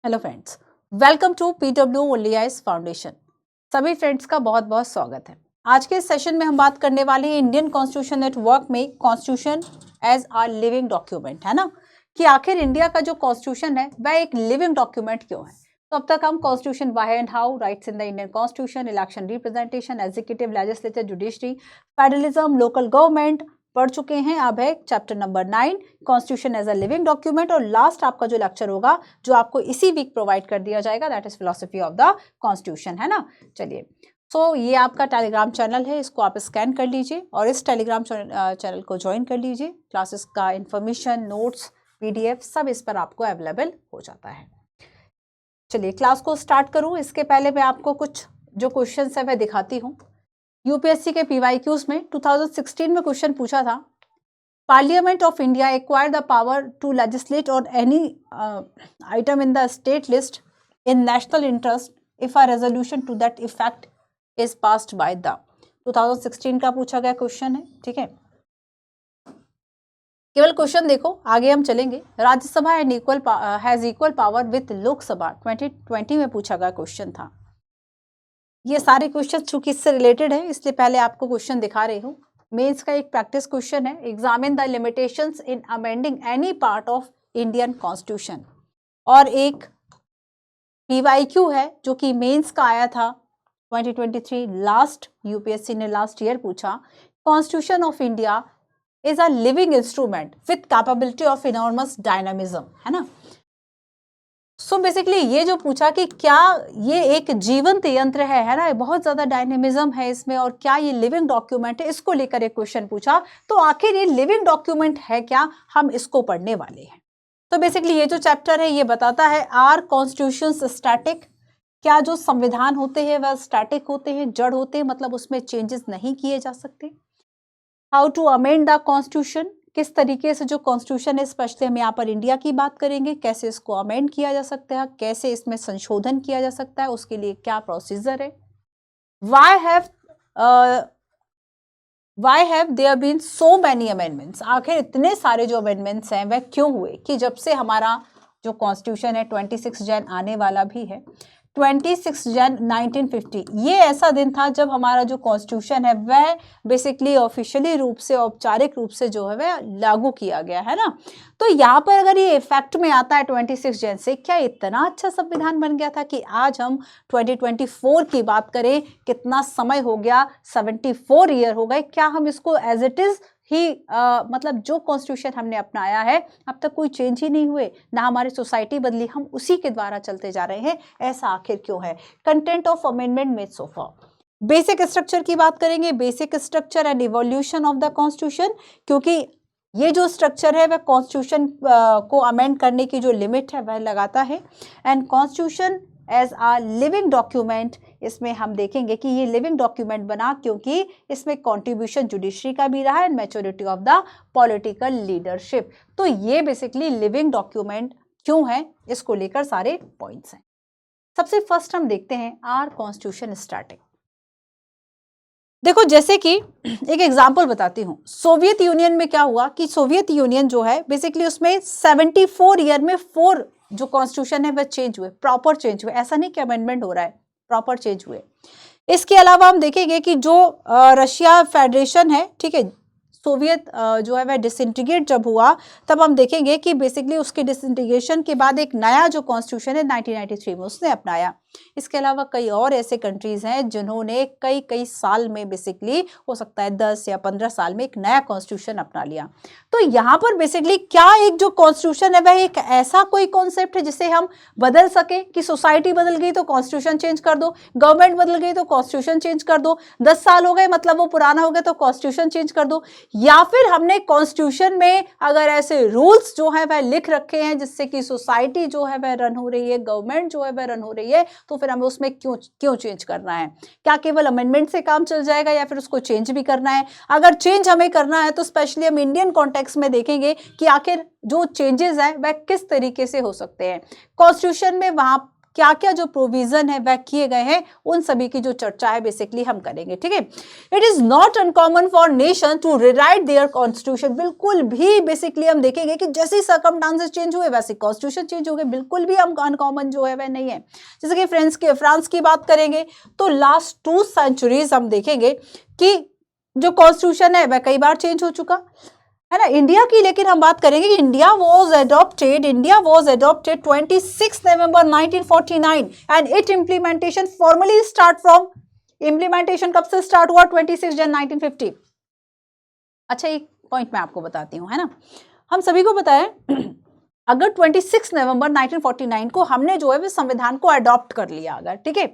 Hello friends, welcome to PW ओलियास foundation. सभी friends का बहुत बहुत स्वागत है। आज के इस सेशन में हम बात करने वाले हैं इंडियन कॉन्स्टिट्यूशन नेटवर्क में constitution as a living document, है ना, कि आखिर इंडिया का जो कॉन्स्टिट्यूशन है वह एक लिविंग डॉक्यूमेंट क्यों है। तो अब तक हम constitution why and how, rights in the Indian constitution, election representation, executive, legislature, judiciary, federalism, local government पढ़ चुके हैं। अब है chapter number 9, constitution as a living document, और लास्ट आपका जो लेक्चर होगा जो आपको इसी वीक प्रोवाइड कर दिया जाएगा, that is philosophy of the constitution, है ना। चलिए, ये आपका टेलीग्राम चैनल है, इसको आप स्कैन कर लीजिए और इस टेलीग्राम चैनल को ज्वाइन कर लीजिए। क्लासेस का इंफॉर्मेशन, नोट्स, पीडीएफ सब इस पर आपको अवेलेबल हो जाता है। चलिए क्लास को स्टार्ट करूं इसके पहले मैं आपको कुछ जो क्वेश्चन है वह दिखाती हूँ। यूपीएससी के पीवाईक्यूज में 2016 में क्वेश्चन पूछा था, Parliament of India acquired the power to legislate on any item in the state list in national interest if a resolution to that effect is passed by the 2016 का पूछा गया question है। ठीक है, केवल क्वेश्चन देखो, आगे हम चलेंगे। Rajya Sabha and has equal power with Lok Sabha 2020 में पूछा गया क्वेश्चन था। ये सारे क्वेश्चन चूंकि इससे रिलेटेड है इसलिए पहले आपको क्वेश्चन दिखा रही हूँ। मेंस का एक प्रैक्टिस क्वेश्चन है, examine the limitations in amending any part of Indian constitution, और एक पीवाईक्यू है जो कि मेंस का आया था 2023 लास्ट, यूपीएससी ने लास्ट ईयर पूछा, constitution of India is a living instrument with capability of enormous dynamism, है ना। सो बेसिकली ये जो पूछा कि क्या ये एक जीवंत यंत्र है ना, बहुत ज्यादा डायनेमिज्म है इसमें, और क्या ये लिविंग डॉक्यूमेंट है, इसको लेकर एक क्वेश्चन पूछा। तो आखिर ये लिविंग डॉक्यूमेंट है क्या, हम इसको पढ़ने वाले हैं। तो बेसिकली ये जो चैप्टर है ये बताता है, आर कॉन्स्टिट्यूशंस स्टैटिक, क्या जो संविधान होते हैं वह स्टैटिक होते हैं, जड़ होते हैं, मतलब उसमें चेंजेस नहीं किए जा सकते। How to amend the constitution, किस तरीके से जो कॉन्स्टिट्यूशन है, स्पेशली हम यहाँ पर इंडिया की बात करेंगे, कैसे इसको अमेंड किया जा सकता है, कैसे इसमें संशोधन किया जा सकता है, उसके लिए क्या प्रोसीजर है। Why have there been so many amendments, आखिर इतने सारे जो अमेंडमेंट्स हैं वह क्यों हुए, कि जब से हमारा जो कॉन्स्टिट्यूशन है 26 जन आने वाला भी है, 26 जन 1950, ये ऐसा दिन था जब हमारा जो कॉन्स्टिट्यूशन है वह बेसिकली ऑफिशियली रूप से, औपचारिक रूप से जो है वह लागू किया गया, है ना। तो यहाँ पर अगर ये इफेक्ट में आता है 26 जन से, क्या इतना अच्छा संविधान बन गया था कि आज हम 2024 की बात करें, कितना समय हो गया, 74 ईयर हो गए, क्या हम इसको एज इट इज ही मतलब जो कॉन्स्टिट्यूशन हमने अपनाया है अब तक कोई चेंज ही नहीं हुए, ना हमारी सोसाइटी बदली, हम उसी के द्वारा चलते जा रहे हैं, ऐसा आखिर क्यों है। Content of amendment made so far, basic structure की बात करेंगे, basic structure and evolution of the constitution, क्योंकि ये जो स्ट्रक्चर है वह कॉन्स्टिट्यूशन को अमेंड करने की जो लिमिट है वह लगाता है। And constitution as a living document, इसमें हम देखेंगे कि ये लिविंग डॉक्यूमेंट बना क्योंकि इसमें कंट्रीब्यूशन जुडिशरी का भी रहा है, maturity of the political leadership. तो ये बेसिकली लिविंग डॉक्यूमेंट क्यों है, इसको लेकर सारे पॉइंट्स हैं। सबसे फर्स्ट हम देखते हैं, आर कॉन्स्टिट्यूशन स्टैटिक। देखो जैसे कि एक एग्जांपल बताती हूँ, सोवियत यूनियन में क्या हुआ कि सोवियत यूनियन जो है बेसिकली उसमें 74 ईयर में 4 जो कॉन्स्टिट्यूशन है वह चेंज हुए, प्रॉपर चेंज हुए, ऐसा नहीं कि अमेंडमेंट हो रहा है, प्रॉपर चेंज हुए। इसके अलावा हम देखेंगे कि जो रशिया फेडरेशन है, ठीक है, सोवियत जो है वह डिसइंटीग्रेट जब हुआ, तब हम देखेंगे कि बेसिकली उसके डिसइंटीग्रेशन के बाद एक नया जो कॉन्स्टिट्यूशन है 1993 में उसने अपनाया। इसके अलावा कई और ऐसे कंट्रीज हैं जिन्होंने कई कई साल में, बेसिकली हो सकता है 10 या 15 साल में, एक नया कॉन्स्टिट्यूशन अपना लिया। तो यहाँ पर बेसिकली क्या एक जो कॉन्स्टिट्यूशन है वह एक ऐसा कोई कॉन्सेप्ट है जिसे हम बदल सके, कि सोसाइटी बदल गई तो कॉन्स्टिट्यूशन चेंज कर दो, गवर्नमेंट बदल गई तो कॉन्स्टिट्यूशन चेंज कर दो, 10 साल हो गए मतलब वो पुराना हो गया तो कॉन्स्टिट्यूशन चेंज कर दो, या फिर हमने कॉन्स्टिट्यूशन में अगर ऐसे रूल्स जो है वह लिख रखे हैं जिससे कि सोसाइटी जो है वह रन हो रही है, गवर्नमेंट जो है वह रन हो रही है, तो फिर हमें उसमें क्यों चेंज करना है। क्या केवल अमेंडमेंट से काम चल जाएगा या फिर उसको चेंज भी करना है। अगर चेंज हमें करना है तो स्पेशली हम इंडियन कॉन्टेक्स्ट में देखेंगे कि आखिर जो चेंजेस है वह किस तरीके से हो सकते हैं। कॉन्स्टिट्यूशन में वहां क्या क्या जो प्रोविजन है वह किए गए हैं, उन सभी की जो चर्चा है बेसिकली हम करेंगे, ठीक है। It is not uncommon for nation to rewrite their constitution, बिल्कुल भी बेसिकली हम देखेंगे कि जैसे ही सर्कमस्टांसेस चेंज हुए वैसे कॉन्स्टिट्यूशन चेंज हो गए, बिल्कुल भी हम अनकॉमन जो है वह नहीं है। जैसे कि फ्रांस की बात करेंगे तो लास्ट 2 सेंचुरीज हम देखेंगे कि जो कॉन्स्टिट्यूशन है वह कई बार चेंज हो चुका है ना। इंडिया की लेकिन हम बात करेंगे कि India was adopted 26 November 1949 and it implementation formally start from, implementation कब से स्टार्ट हुआ? 26 जन 1950। अच्छा, एक पॉइंट मैं आपको बताती हूँ, है ना, हम सभी को पता है अगर 26 नवंबर 1949 को हमने जो है वो संविधान को अडॉप्ट कर लिया अगर, ठीक है,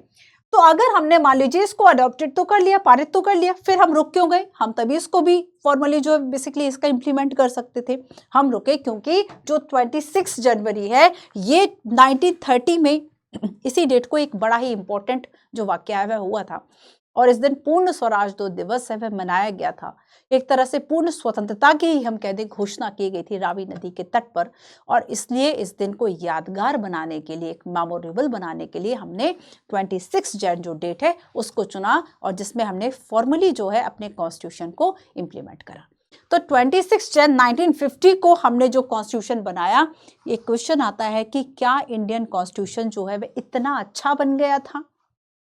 तो अगर हमने मान लीजिए इसको अडॉप्टेड तो कर लिया, पारित तो कर लिया, फिर हम रुक क्यों गए? हम तभी इसको भी फॉर्मली जो है बेसिकली इसका इंप्लीमेंट कर सकते थे। हम रुके क्योंकि जो 26 जनवरी है ये 1930 में इसी डेट को एक बड़ा ही इंपॉर्टेंट जो वाक्य है वह हुआ था, और इस दिन पूर्ण स्वराज जो दिवस है वह मनाया गया था। एक तरह से पूर्ण स्वतंत्रता की ही हम कह दें घोषणा की गई थी रावी नदी के तट पर, और इसलिए इस दिन को यादगार बनाने के लिए, एक मेमोरेबल बनाने के लिए हमने 26 जन जो डेट है उसको चुना, और जिसमें हमने फॉर्मली जो है अपने कॉन्स्टिट्यूशन को इम्प्लीमेंट करा। तो 26 जन 1950 को हमने जो कॉन्स्टिट्यूशन बनाया, ये क्वेश्चन आता है कि क्या इंडियन कॉन्स्टिट्यूशन जो है वह इतना अच्छा बन गया था,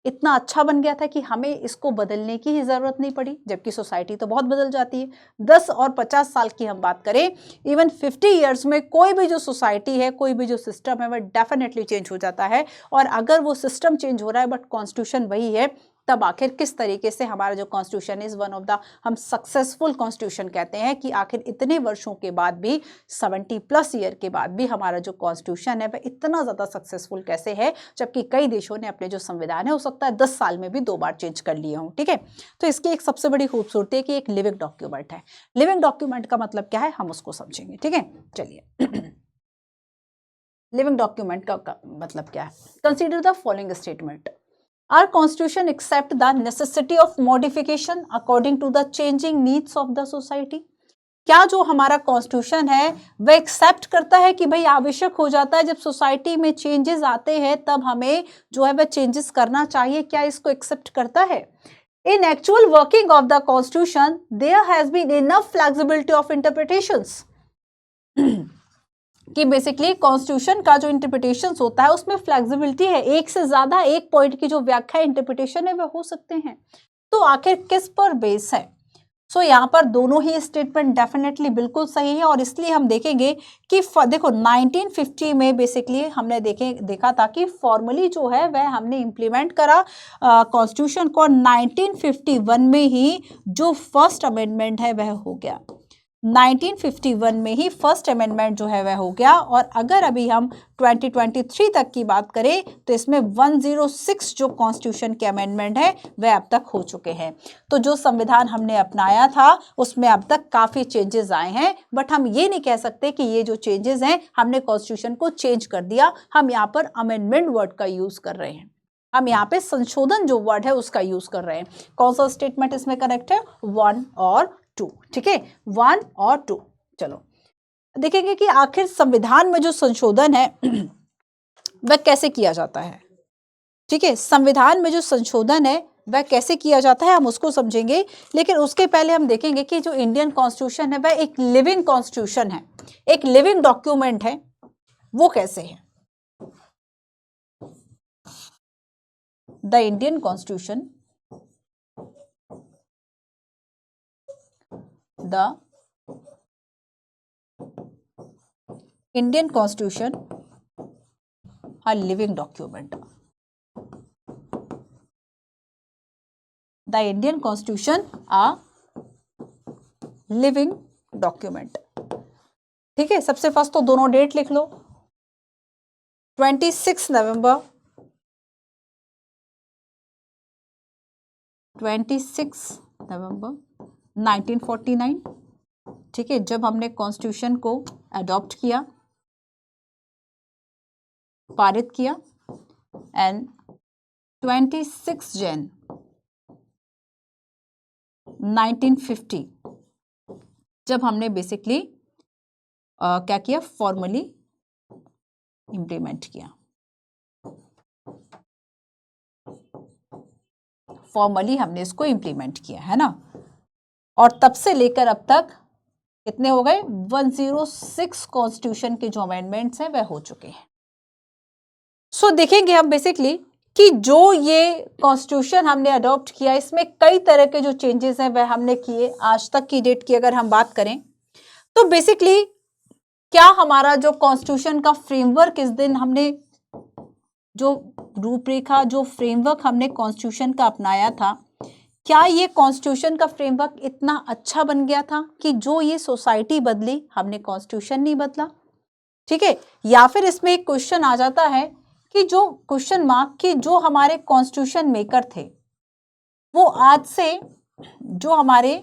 इतना अच्छा बन गया था कि हमें इसको बदलने की ही जरूरत नहीं पड़ी, जबकि सोसाइटी तो बहुत बदल जाती है। 10 और 50 साल की हम बात करें, इवन 50 इयर्स में कोई भी जो सोसाइटी है, कोई भी जो सिस्टम है वह डेफिनेटली चेंज हो जाता है। और अगर वो सिस्टम चेंज हो रहा है बट कॉन्स्टिट्यूशन वही है, तब आखिर किस तरीके से हमारा जो constitution is one of the हम सक्सेसफुल कॉन्स्टिट्यूशन कहते हैं कि आखिर इतने वर्षों के बाद भी, 70+ ईयर के बाद भी हमारा जो कॉन्स्टिट्यूशन है वह इतना ज़्यादा सक्सेसफुल कैसे है, जबकि कई देशों ने अपने जो संविधान है हो सकता है 10 साल में भी 2 बार चेंज कर लिए हों, ठीक है। तो इसकी एक सबसे बड़ी खूबसूरती है कि एक लिविंग डॉक्यूमेंट है। लिविंग डॉक्यूमेंट का मतलब क्या है हम उसको समझेंगे, ठीक है। चलिए लिविंग डॉक्यूमेंट का मतलब क्या है? Consider the following statement, Our constitution accept the necessity of modification according to the changing needs of the society। क्या जो हमारा कॉन्स्टिट्यूशन है वह एक्सेप्ट करता है कि भाई आवश्यक हो जाता है जब सोसाइटी में चेंजेस आते हैं तब हमें जो है वह चेंजेस करना चाहिए, क्या इसको एक्सेप्ट करता है? In actual working of the constitution there has been enough flexibility of interpretations, कि बेसिकली कॉन्स्टिट्यूशन का जो इंटरप्रिटेशन होता है उसमें फ्लेक्सिबिलिटी है, एक से ज्यादा एक पॉइंट की जो व्याख्या इंटरप्रिटेशन है वह हो सकते हैं। तो आखिर किस पर बेस है? सो यहाँ पर दोनों ही स्टेटमेंट डेफिनेटली बिल्कुल सही है, और इसलिए हम देखेंगे कि देखो 1950 में बेसिकली हमने देखा था कि फॉर्मली जो है वह हमने इम्प्लीमेंट करा कॉन्स्टिट्यूशन को। 1951 में ही जो फर्स्ट अमेंडमेंट है वह हो गया, 1951 में ही फर्स्ट अमेंडमेंट जो है वह हो गया। और अगर अभी हम 2023 तक की बात करें तो इसमें 106 जो कॉन्स्टिट्यूशन के अमेंडमेंट है वह अब तक हो चुके हैं। तो जो संविधान हमने अपनाया था उसमें अब तक काफ़ी चेंजेस आए हैं, बट हम ये नहीं कह सकते कि ये जो चेंजेस हैं हमने कॉन्स्टिट्यूशन को चेंज कर दिया। हम यहाँ पर अमेंडमेंट वर्ड का यूज़ कर रहे हैं, हम यहाँ पे संशोधन जो वर्ड है उसका यूज़ कर रहे हैं। कौन सा स्टेटमेंट इसमें करेक्ट है? 1 और 2, ठीक है, 1 और 2। चलो देखेंगे कि आखिर संविधान में जो संशोधन है वह कैसे किया जाता है, ठीक है। संविधान में जो संशोधन है वह कैसे किया जाता है हम उसको समझेंगे, लेकिन उसके पहले हम देखेंगे कि जो इंडियन कॉन्स्टिट्यूशन है वह एक लिविंग कॉन्स्टिट्यूशन है, एक लिविंग डॉक्यूमेंट है, वो कैसे है? The Indian constitution, the Indian Constitution a living document, the Indian Constitution a living document, ठीक है। सबसे फर्स्ट तो दोनों डेट लिख लो, 26 नवंबर 1949, ठीक है, जब हमने कॉन्स्टिट्यूशन को अडॉप्ट किया, पारित किया, एंड 26 जन 1950 जब हमने बेसिकली क्या किया, फॉर्मली इम्प्लीमेंट किया। फॉर्मली हमने इसको इम्प्लीमेंट किया है ना, और तब से लेकर अब तक कितने हो गए, 106 कॉन्स्टिट्यूशन के जो अमेंडमेंट्स हैं वह हो चुके हैं। सो देखेंगे हम बेसिकली कि जो ये कॉन्स्टिट्यूशन हमने अडॉप्ट किया इसमें कई तरह के जो चेंजेस हैं वह हमने किए। आज तक की डेट की अगर हम बात करें तो बेसिकली क्या हमारा जो कॉन्स्टिट्यूशन का फ्रेमवर्क इस दिन हमने जो रूपरेखा जो फ्रेमवर्क हमने कॉन्स्टिट्यूशन का अपनाया था, क्या ये कॉन्स्टिट्यूशन का फ्रेमवर्क इतना अच्छा बन गया था कि जो ये सोसाइटी बदली हमने कॉन्स्टिट्यूशन नहीं बदला? ठीक है, या फिर इसमें एक क्वेश्चन आ जाता है कि जो क्वेश्चन मार्क कि जो हमारे कॉन्स्टिट्यूशन मेकर थे वो आज से जो हमारे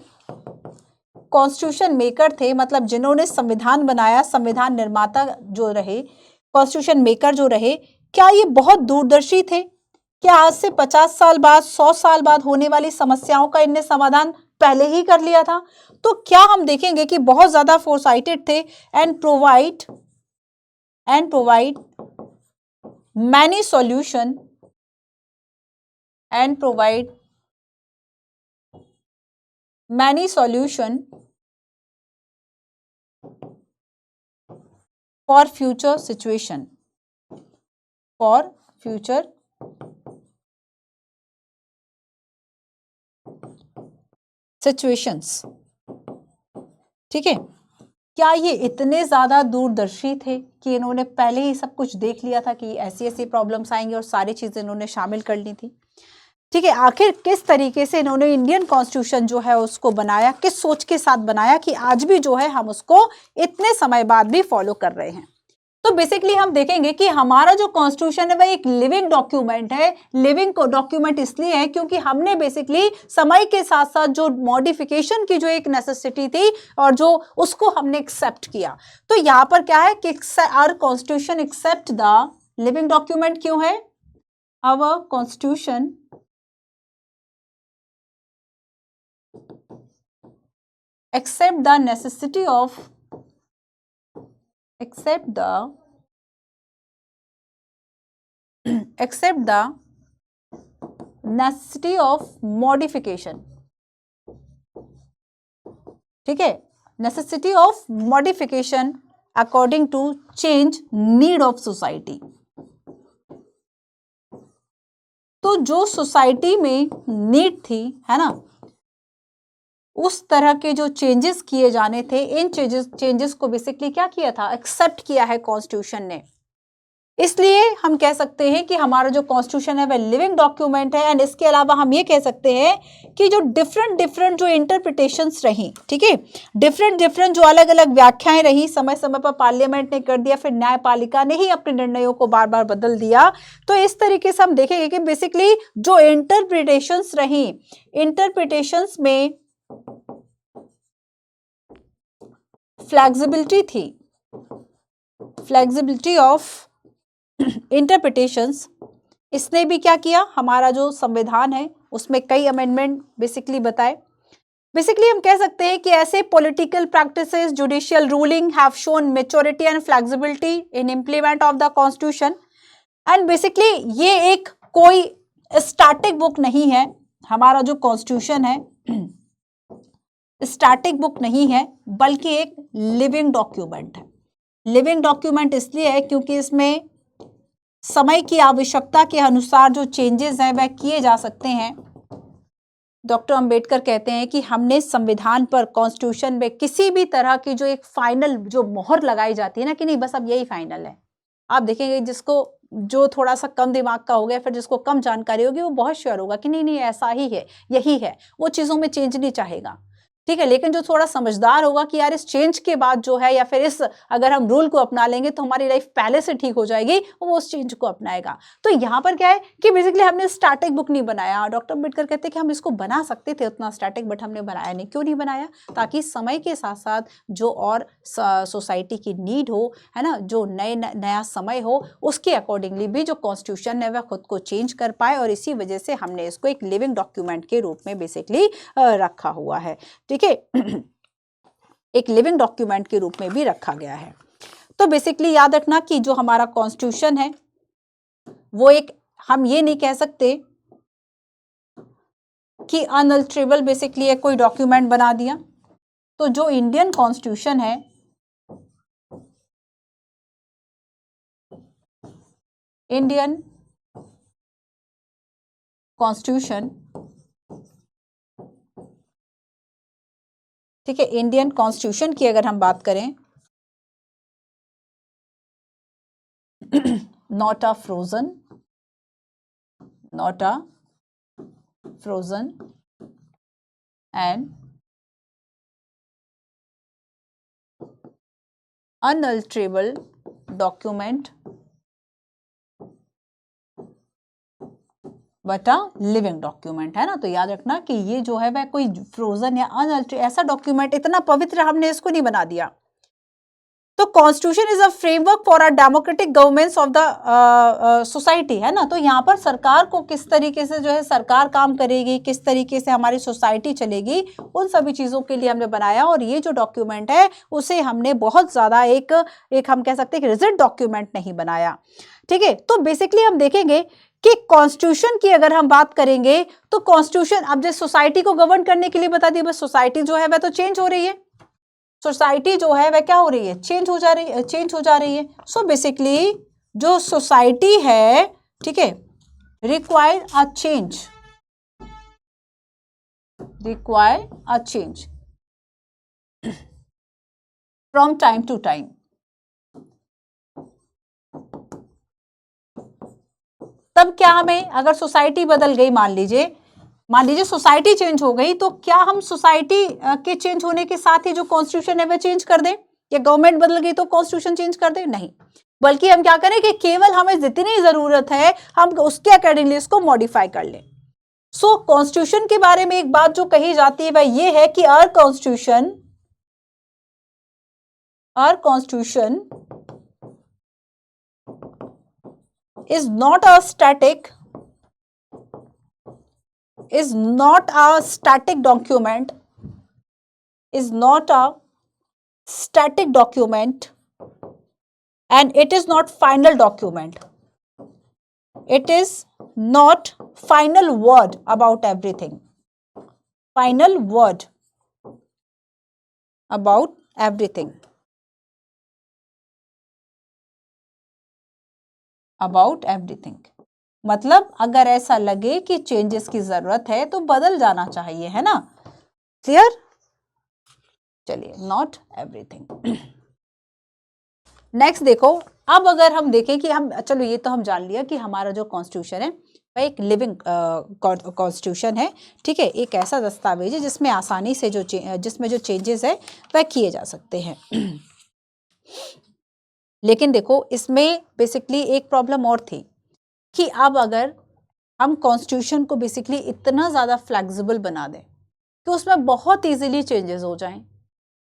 कॉन्स्टिट्यूशन मेकर थे, मतलब जिन्होंने संविधान बनाया, संविधान निर्माता जो रहे, कॉन्स्टिट्यूशन मेकर जो रहे, क्या ये बहुत दूरदर्शी थे? क्या आज से 50 साल बाद, 100 साल बाद होने वाली समस्याओं का इनने समाधान पहले ही कर लिया था? तो क्या हम देखेंगे कि बहुत ज्यादा फोरसाइटेड थे and provide many solution for future situation, for future situations। ठीक है, क्या ये इतने ज्यादा दूरदर्शी थे कि इन्होंने पहले ही सब कुछ देख लिया था कि ऐसी ऐसी प्रॉब्लम्स आएंगी और सारी चीजें इन्होंने शामिल कर ली थी? ठीक है, आखिर किस तरीके से इन्होंने इंडियन कॉन्स्टिट्यूशन जो है उसको बनाया, किस सोच के साथ बनाया कि आज भी जो है हम उसको इतने समय बाद भी फॉलो कर रहे हैं? तो बेसिकली हम देखेंगे कि हमारा जो कॉन्स्टिट्यूशन है वह एक लिविंग डॉक्यूमेंट है। लिविंग डॉक्यूमेंट इसलिए है क्योंकि हमने बेसिकली समय के साथ साथ जो मॉडिफिकेशन की जो एक नेसेसिटी थी और जो उसको हमने एक्सेप्ट किया। तो यहां पर क्या है कि our constitution accept the living document क्यों है? Our constitution accept the necessity of modification। ठीक है, necessity of modification according to change need of society। तो जो सोसाइटी में नीड थी, है ना, उस तरह के जो चेंजेस किए जाने थे, इन चेंजेस को बेसिकली क्या किया था? एक्सेप्ट किया है कॉन्स्टिट्यूशन ने। इसलिए हम कह सकते हैं कि हमारा जो कॉन्स्टिट्यूशन है वह लिविंग डॉक्यूमेंट है। एंड इसके अलावा हम ये कह सकते हैं कि जो डिफरेंट जो इंटरप्रिटेशंस रही, ठीक है, डिफरेंट जो अलग अलग व्याख्याएं रही, समय समय पर पार्लियामेंट ने कर दिया, फिर न्यायपालिका ने ही अपने निर्णयों को बार बार बदल दिया। तो इस तरीके से हम देखेंगे कि बेसिकली जो इंटरप्रिटेशंस रही, इंटरप्रिटेशंस में फ्लेक्सिबिलिटी थी, फ्लेक्सिबिलिटी ऑफ इंटरप्रिटेशंस। इसने भी क्या किया, हमारा जो संविधान है उसमें कई अमेंडमेंट बेसिकली बताए। बेसिकली हम कह सकते हैं कि ऐसे political practices, judicial ruling have shown maturity and flexibility in implement of the constitution. And basically ये एक कोई स्टैटिक बुक नहीं है, हमारा जो कॉन्स्टिट्यूशन है स्टैटिक बुक नहीं है बल्कि एक लिविंग डॉक्यूमेंट है। लिविंग डॉक्यूमेंट इसलिए है क्योंकि इसमें समय की आवश्यकता के अनुसार जो चेंजेस हैं वह किए जा सकते हैं। डॉक्टर अंबेडकर कहते हैं कि हमने संविधान पर, कॉन्स्टिट्यूशन में किसी भी तरह की जो एक फाइनल जो मोहर लगाई जाती है ना कि नहीं बस अब यही फाइनल है, आप देखेंगे जिसको जो थोड़ा सा कम दिमाग का हो गया, फिर जिसको कम जानकारी होगी वो बहुत श्योर होगा कि नहीं ऐसा ही है, यही है, वो चीजों में चेंज नहीं चाहेगा। ठीक है, लेकिन जो थोड़ा समझदार होगा कि यार इस चेंज के बाद जो है या फिर इस अगर हम रूल को अपना लेंगे तो हमारी लाइफ पहले से ठीक हो जाएगी, वो उस चेंज को अपनाएगा। तो यहाँ पर क्या है कि बेसिकली हमने स्टैटिक बुक नहीं बनाया। डॉक्टर अम्बेडकर कहते हैं कि हम इसको बना सकते थे उतना स्टैटिक, बट हमने बनाया नहीं। क्यों नहीं बनाया? ताकि समय के साथ साथ जो और सोसाइटी की नीड हो, है ना, जो नया समय हो, उसके अकॉर्डिंगली भी जो कॉन्स्टिट्यूशन है वह खुद को चेंज कर पाए। और इसी वजह से हमने इसको एक लिविंग डॉक्यूमेंट के रूप में बेसिकली रखा हुआ है। ठीक है, एक लिविंग डॉक्यूमेंट के रूप में भी रखा गया है। तो बेसिकली याद रखना कि जो हमारा कॉन्स्टिट्यूशन है वो एक, हम ये नहीं कह सकते कि अनअल्टरेबल बेसिकली एक कोई डॉक्यूमेंट बना दिया। तो जो इंडियन कॉन्स्टिट्यूशन है, इंडियन कॉन्स्टिट्यूशन, ठीक है, इंडियन कॉन्स्टिट्यूशन की अगर हम बात करें, not a frozen and unalterable document but a living document, है ना। तो याद रखना कि ये जो है वह कोई फ्रोजन या अनअल्टर ऐसा डॉक्यूमेंट, इतना पवित्र हमने इसको नहीं बना दिया। तो constitution is a framework for a democratic governance of the society, है ना। तो यहाँ पर सरकार को किस तरीके से जो है सरकार काम करेगी, किस तरीके से हमारी सोसाइटी चलेगी, उन सभी चीजों के लिए हमने बनाया। और ये जो डॉक्यूमेंट है उसे हमने बहुत ज्यादा एक हम कह सकते हैं कि रिजिड डॉक्यूमेंट नहीं बनाया, ठीक है। तो बेसिकली हम देखेंगे कि कॉन्स्टिट्यूशन की अगर हम बात करेंगे तो कॉन्स्टिट्यूशन अब जैसे सोसाइटी को गवर्न करने के लिए बता दी, बस सोसाइटी जो है वह तो चेंज हो रही है, सोसाइटी जो है वह क्या हो रही है, चेंज हो जा रही है। सो बेसिकली जो सोसाइटी है, ठीक है, require a change from time to time. तब क्या हमें, अगर सोसाइटी बदल गई, मान लीजिए सोसाइटी चेंज हो गई, तो क्या हम सोसाइटी के चेंज होने के साथ ही जो कॉन्स्टिट्यूशन है वह चेंज कर दें, या गवर्नमेंट बदल गई तो कॉन्स्टिट्यूशन चेंज कर दें? नहीं, बल्कि हम क्या करें कि केवल हमें जितनी जरूरत है हम उसके अकॉर्डिंगली इसको मॉडिफाई कर लें। सो कॉन्स्टिट्यूशन के बारे में एक बात जो कही जाती है वह ये है कि our constitution is not a static document, and it is not final document. It is not final word about everything. Final word about everything. About everything. मतलब अगर ऐसा लगे कि चेंजेस की जरूरत है तो बदल जाना चाहिए, है ना। क्लियर? चलिए, नॉट एवरीथिंग। नेक्स्ट देखो, अब अगर हम देखें कि हम, चलो ये तो हम जान लिया कि हमारा जो कॉन्स्टिट्यूशन है वह एक लिविंग कॉन्स्टिट्यूशन है, ठीक है, एक ऐसा दस्तावेज है जिसमें आसानी से जिसमें जो चेंजेस है वह किए जा सकते हैं। लेकिन देखो, इसमें बेसिकली एक प्रॉब्लम और थी कि अब अगर हम कॉन्स्टिट्यूशन को बेसिकली इतना ज़्यादा फ्लेक्सिबल बना दें कि उसमें बहुत इजीली चेंजेस हो जाएं,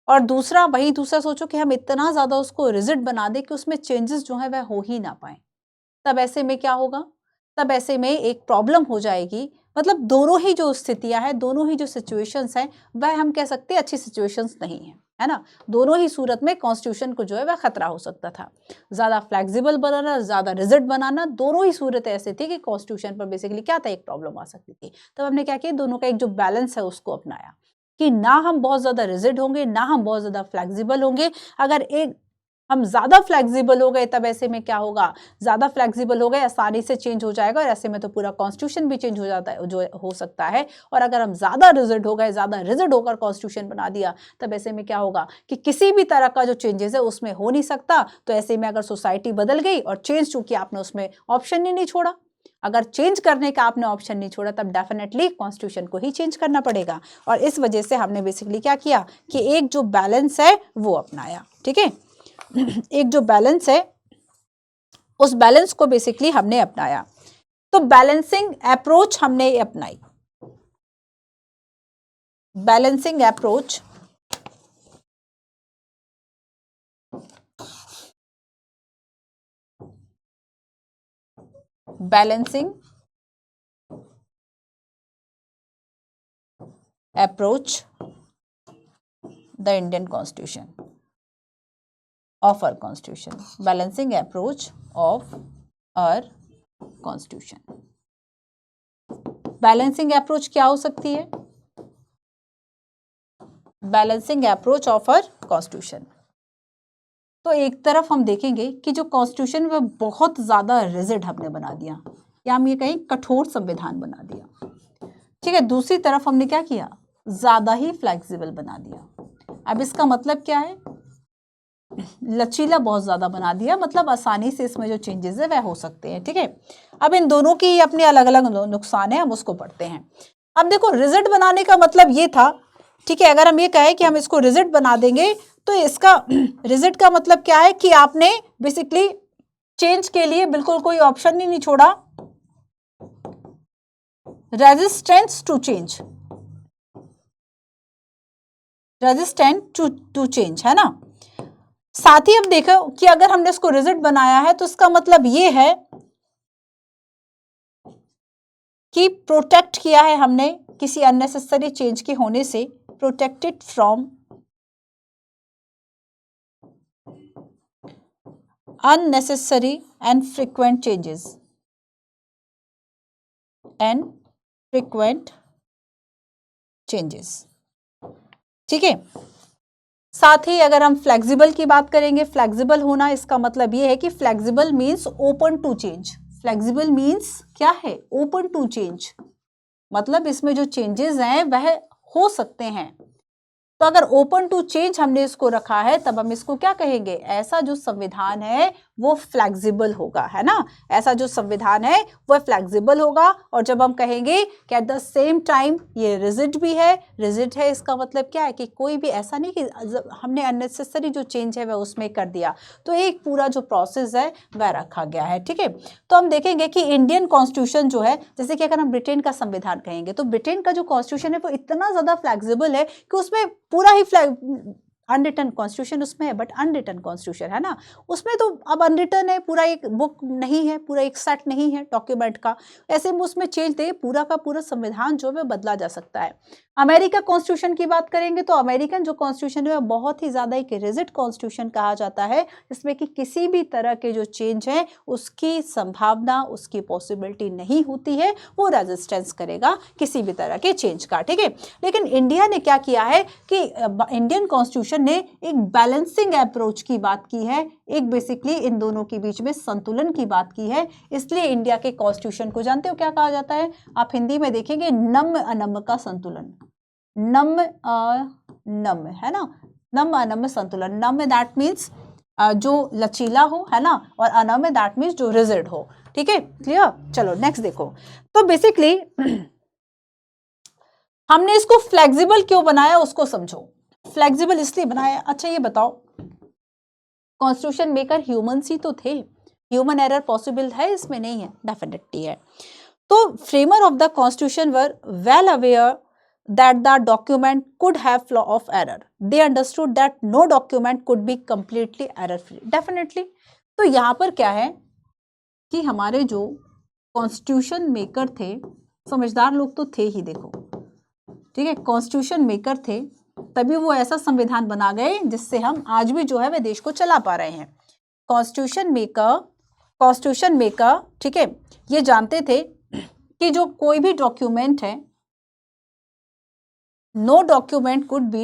और दूसरा सोचो कि हम इतना ज़्यादा उसको रिजिड बना दें कि उसमें चेंजेस जो है वह हो ही ना पाए, तब ऐसे में क्या होगा, तब ऐसे में एक प्रॉब्लम हो जाएगी। मतलब दोनों ही जो स्थितियां हैं, दोनों ही जो सिचुएशंस हैं, वह हम कह सकते हैं अच्छी सिचुएशंस नहीं है, है ना। दोनों ही सूरत में कॉन्स्टिट्यूशन को जो है वह खतरा हो सकता था। ज़्यादा फ्लेक्सिबल बनाना, ज़्यादा रिजिड बनाना, दोनों ही सूरत ऐसे थी कि कॉन्स्टिट्यूशन पर बेसिकली क्या था, एक प्रॉब्लम आ सकती थी। तब हमने क्या किया, दोनों का एक जो बैलेंस है उसको अपनाया कि ना हम बहुत ज़्यादा रिजिड होंगे, ना हम बहुत ज़्यादा फ्लेक्सिबल होंगे। अगर एक हम ज़्यादा फ्लेक्सिबल हो गए तब ऐसे में क्या होगा, ज़्यादा फ्लेक्सिबल हो गए आसानी से चेंज हो जाएगा, और ऐसे में तो पूरा कॉन्स्टिट्यूशन भी चेंज हो जाता है, जो हो सकता है। और अगर हम ज़्यादा रिजिड हो गए, ज़्यादा रिजिड होकर कॉन्स्टिट्यूशन बना दिया, तब ऐसे में क्या होगा कि किसी भी तरह का जो चेंजेस है उसमें हो नहीं सकता। तो ऐसे में अगर सोसाइटी बदल गई और चेंज, चूंकि आपने उसमें ऑप्शन ही नहीं छोड़ा, अगर चेंज करने का आपने ऑप्शन नहीं छोड़ा, तब डेफिनेटली कॉन्स्टिट्यूशन को ही चेंज करना पड़ेगा। और इस वजह से हमने बेसिकली क्या किया कि एक जो बैलेंस है वो अपनाया, ठीक है। एक जो बैलेंस है उस बैलेंस को बेसिकली हमने अपनाया। तो बैलेंसिंग अप्रोच हमने अपनाई, balancing approach, balancing approach the Indian constitution of our constitution, balancing approach of our constitution. Balancing approach क्या हो सकती है? Balancing approach of our constitution. तो एक तरफ हम देखेंगे कि जो कॉन्स्टिट्यूशन वो बहुत ज्यादा रिजिड हमने बना दिया, या हम ये कहें कठोर संविधान बना दिया, ठीक है। दूसरी तरफ हमने क्या किया, ज्यादा ही फ्लेक्सिबल बना दिया। अब इसका मतलब क्या है, लचीला बहुत ज्यादा बना दिया, मतलब आसानी से इसमें जो चेंजेस है वह हो सकते हैं, ठीक है। अब इन दोनों की अपने अलग अलग नुकसान है, हम उसको पढ़ते हैं। अब देखो रिजिड बनाने का मतलब ये था, ठीक है, अगर हम ये कहें कि हम इसको रिजिड बना देंगे तो इसका रिजिड का मतलब क्या है कि आपने बेसिकली चेंज के लिए बिल्कुल कोई ऑप्शन ही नहीं छोड़ा, resistance to change, resistant to change, है ना। साथ ही अब देखो कि अगर हमने इसको रिजिड बनाया है तो इसका मतलब ये है कि प्रोटेक्ट किया है हमने किसी अननेसेसरी चेंज के होने से, protected from unnecessary and frequent changes and frequent changes, ठीक है। साथ ही अगर हम फ्लेक्सिबल की बात करेंगे, फ्लेक्सिबल होना इसका मतलब ये है कि flexible means open to change, flexible means क्या है, ओपन टू चेंज, मतलब इसमें जो चेंजेस हैं वह हो सकते हैं। तो अगर ओपन टू चेंज हमने इसको रखा है तब हम इसको क्या कहेंगे, ऐसा जो संविधान है वो फ्लेक्सिबल होगा, है ना। ऐसा जो संविधान है वो फ्लेक्सिबल होगा। और जब हम कहेंगे कि एट द सेम टाइम ये रिजिड भी है, रिजिड है इसका मतलब क्या है कि कोई भी ऐसा नहीं कि हमने अननेसेसरी जो चेंज है वह उसमें कर दिया, तो एक पूरा जो प्रोसेस है वह रखा गया है, ठीक है। तो हम देखेंगे कि इंडियन कॉन्स्टिट्यूशन जो है, जैसे कि अगर हम ब्रिटेन का संविधान कहेंगे तो ब्रिटेन का जो कॉन्स्टिट्यूशन है वो इतना ज्यादा फ्लेक्सिबल है कि उसमें पूरा ही अनरिटन कॉन्स्टिट्यूशन उसमें है, बट अनरिटन कॉन्स्टिट्यूशन, है ना। उसमें तो अब अनरिटन है, पूरा एक बुक नहीं है, पूरा एक सेट नहीं है डॉक्यूमेंट का, ऐसे में उसमें चेंज दे पूरा का पूरा संविधान जो है बदला जा सकता है। अमेरिका कॉन्स्टिट्यूशन की बात करेंगे तो अमेरिकन जो कॉन्स्टिट्यूशन है बहुत ही ज्यादा एक रिजिड कॉन्स्टिट्यूशन कहा जाता है, जिसमें कि किसी भी तरह के जो चेंज है उसकी संभावना, उसकी पॉसिबिलिटी नहीं होती है, वो रेजिस्टेंस करेगा किसी भी तरह के चेंज का, ठीक है। लेकिन इंडिया ने क्या किया है कि इंडियन कॉन्स्टिट्यूशन ने एक बैलेंसिंग अप्रोच की बात की है, एक बेसिकली इन दोनों के बीच में संतुलन की बात की है। इसलिए इंडिया के कॉन्स्टिट्यूशन को जानते हो क्या कहा जाता है, आप हिंदी में देखेंगे नम अनम का संतुलन, नम नम, है ना, नम अनम संतुलन। नम दैट मीन्स जो लचीला हो, है ना, और अनम दैट मीन्स जो रिजिड हो, ठीक है, क्लियर। चलो नेक्स्ट देखो, तो बेसिकली हमने इसको फ्लेक्सिबल क्यों बनाया उसको समझो। फ्लेक्सिबल इसलिए बनाया, अच्छा ये बताओ कॉन्स्टिट्यूशन मेकर ह्यूमंस ही तो थे, ह्यूमन एरर पॉसिबल है इसमें, नहीं है, डेफिनेटली है। तो framer of the constitution were well aware that the document could have flaw of error. They understood that no document could be completely error free. Definitely. तो यहाँ पर क्या है कि हमारे जो कॉन्स्टिट्यूशन मेकर थे, समझदार लोग तो थे ही, देखो ठीक है, कॉन्स्टिट्यूशन मेकर थे तभी वो ऐसा संविधान बना गए जिससे हम आज भी जो है वह देश को चला पा रहे हैं। कॉन्स्टिट्यूशन मेकर ठीक है, ये जानते थे कि जो कोई भी डॉक्यूमेंट है, no document could be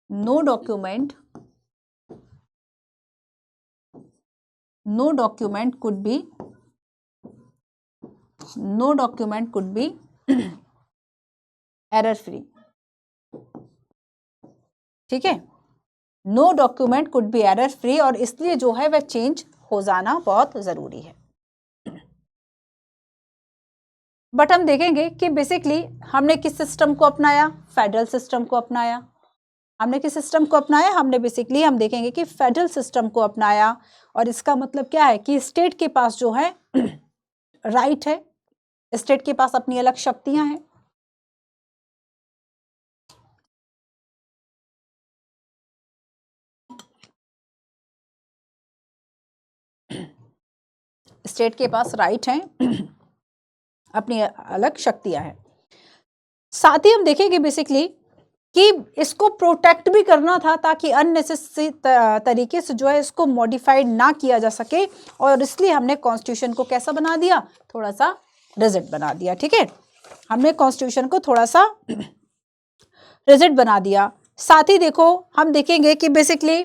no document could be error free, ठीक है, no document could be error free, और इसलिए जो है वह चेंज हो जाना बहुत जरूरी है। बट हम देखेंगे कि बेसिकली हमने किस सिस्टम को अपनाया, फेडरल सिस्टम को अपनाया। हमने किस सिस्टम को अपनाया, हमने बेसिकली हम देखेंगे कि फेडरल सिस्टम को अपनाया। और इसका मतलब क्या है कि स्टेट के पास जो है राइट है, स्टेट के पास अपनी अलग शक्तियां हैं। स्टेट के पास राइट हैं, अपनी अलग शक्तियां हैं। साथ ही हम देखेंगे बेसिकली कि इसको प्रोटेक्ट भी करना था ताकि अननेसेसरी तरीके से जो है इसको मॉडिफाइड ना किया जा सके, और इसलिए हमने कॉन्स्टिट्यूशन को कैसा बना दिया, थोड़ा सा रिजिड बना दिया। ठीक है, हमने कॉन्स्टिट्यूशन को थोड़ा सा रिजिड बना दिया। साथ ही देखो हम देखेंगे कि बेसिकली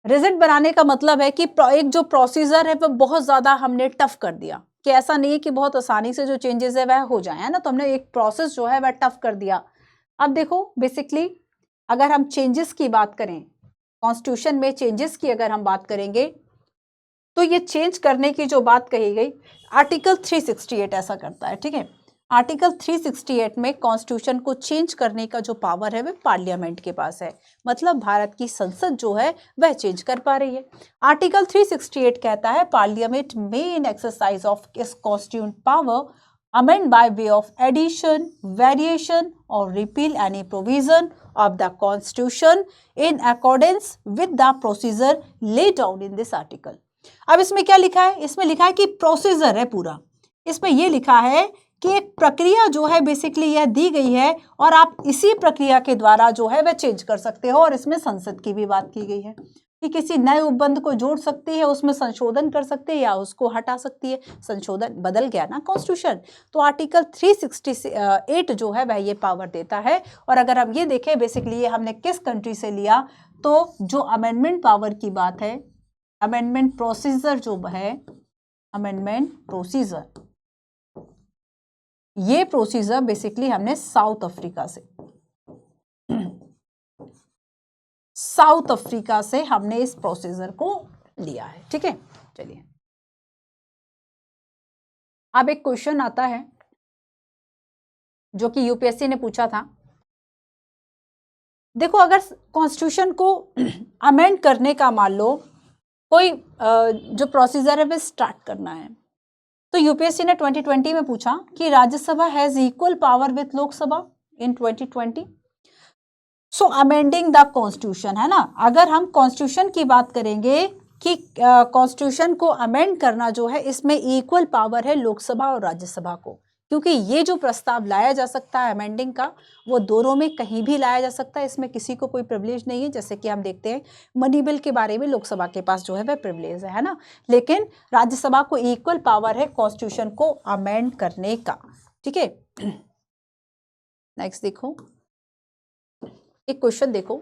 रिजिड बनाने का मतलब है कि एक जो प्रोसीजर है वो बहुत ज़्यादा हमने टफ कर दिया, कि ऐसा नहीं है कि बहुत आसानी से जो चेंजेस है वह हो जाए, है ना। तो हमने एक प्रोसेस जो है वह टफ कर दिया। अब देखो बेसिकली अगर हम चेंजेस की बात करें, कॉन्स्टिट्यूशन में चेंजेस की अगर हम बात करेंगे, तो ये चेंज करने की जो बात कही गई, आर्टिकल 368 ऐसा करता है। ठीक है, आर्टिकल 368 में कॉन्स्टिट्यूशन को चेंज करने का जो पावर है वह पार्लियामेंट के पास है, मतलब भारत की संसद जो है वह चेंज कर पा रही है। आर्टिकल 368 कहता है पार्लियामेंट में इन एक्सरसाइज ऑफ इस constituent power amend by way of addition, variation or repeal any provision of the constitution in accordance with the procedure laid down in this article। अब इसमें क्या लिखा है, इसमें लिखा है कि प्रोसीजर है पूरा, इसमें यह लिखा है कि एक प्रक्रिया जो है बेसिकली यह दी गई है और आप इसी प्रक्रिया के द्वारा जो है वह चेंज कर सकते हो, और इसमें संसद की भी बात की गई है कि किसी नए उपबंध को जोड़ सकती है, उसमें संशोधन कर सकते हैं या उसको हटा सकती है। संशोधन बदल गया ना कॉन्स्टिट्यूशन, तो आर्टिकल 368 जो है वह ये पावर देता है। और अगर हम ये देखें बेसिकली ये हमने किस कंट्री से लिया, तो जो अमेंडमेंट पावर की बात है, अमेंडमेंट प्रोसीजर जो है, अमेंडमेंट प्रोसीजर, ये प्रोसीजर बेसिकली हमने साउथ अफ्रीका से, साउथ अफ्रीका से हमने इस प्रोसीजर को लिया है। ठीक है, चलिए अब एक क्वेश्चन आता है जो कि यूपीएससी ने पूछा था। देखो अगर कॉन्स्टिट्यूशन को अमेंड करने का मान लो कोई जो प्रोसीजर है वो स्टार्ट करना है, तो यूपीएससी ने 2020 में पूछा कि Rajya Sabha has equal power with Lok Sabha in 2020, so amending the constitution, है ना। अगर हम कॉन्स्टिट्यूशन की बात करेंगे कि कॉन्स्टिट्यूशन को अमेंड करना जो है इसमें इक्वल पावर है लोकसभा और राज्यसभा को, क्योंकि ये जो प्रस्ताव लाया जा सकता है अमेंडिंग का वो दोनों में कहीं भी लाया जा सकता है, इसमें किसी को कोई प्रिविलेज नहीं है। जैसे कि हम देखते हैं मनी बिल के बारे में लोकसभा के पास जो है वह प्रिविलेज है ना, लेकिन राज्यसभा को इक्वल पावर है कॉन्स्टिट्यूशन को अमेंड करने का। ठीक है, नेक्स्ट देखो एक क्वेश्चन देखो,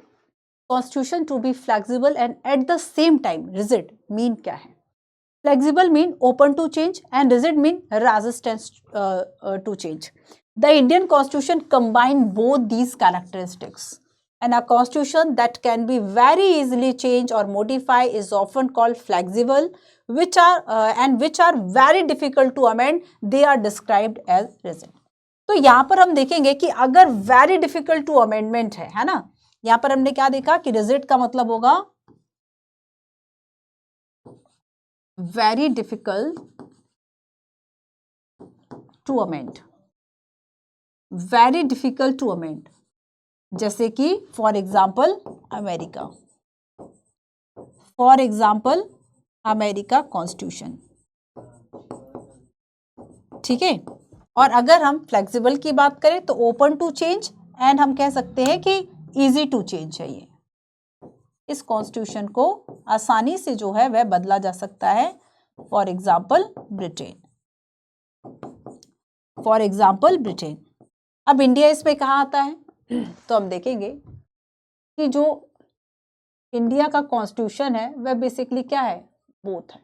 constitution to be flexible and at the same time rigid mean क्या है। Flexible mean open to change and rigid mean resistance to change. The Indian constitution combine both these characteristics and a constitution that can be very easily changed or modified is often called flexible, which are very difficult to amend, they are described as rigid। तो यहाँ पर हम देखेंगे कि अगर very difficult to amendment है ना, यहाँ पर हमने क्या देखा कि रिजिड का मतलब होगा very difficult to amend, very difficult to amend, जैसे कि for example America, for example America constitution. ठीक है, और अगर हम फ्लेक्सिबल की बात करें तो ओपन टू चेंज एंड हम कह सकते हैं कि इजी टू चेंज है। ये इस कॉन्स्टिट्यूशन को आसानी से जो है वह बदला जा सकता है। For example Britain, for example Britain. अब इंडिया इसमें कहाँ आता है, तो हम देखेंगे कि जो इंडिया का कॉन्स्टिट्यूशन है वह बेसिकली क्या है, बोथ है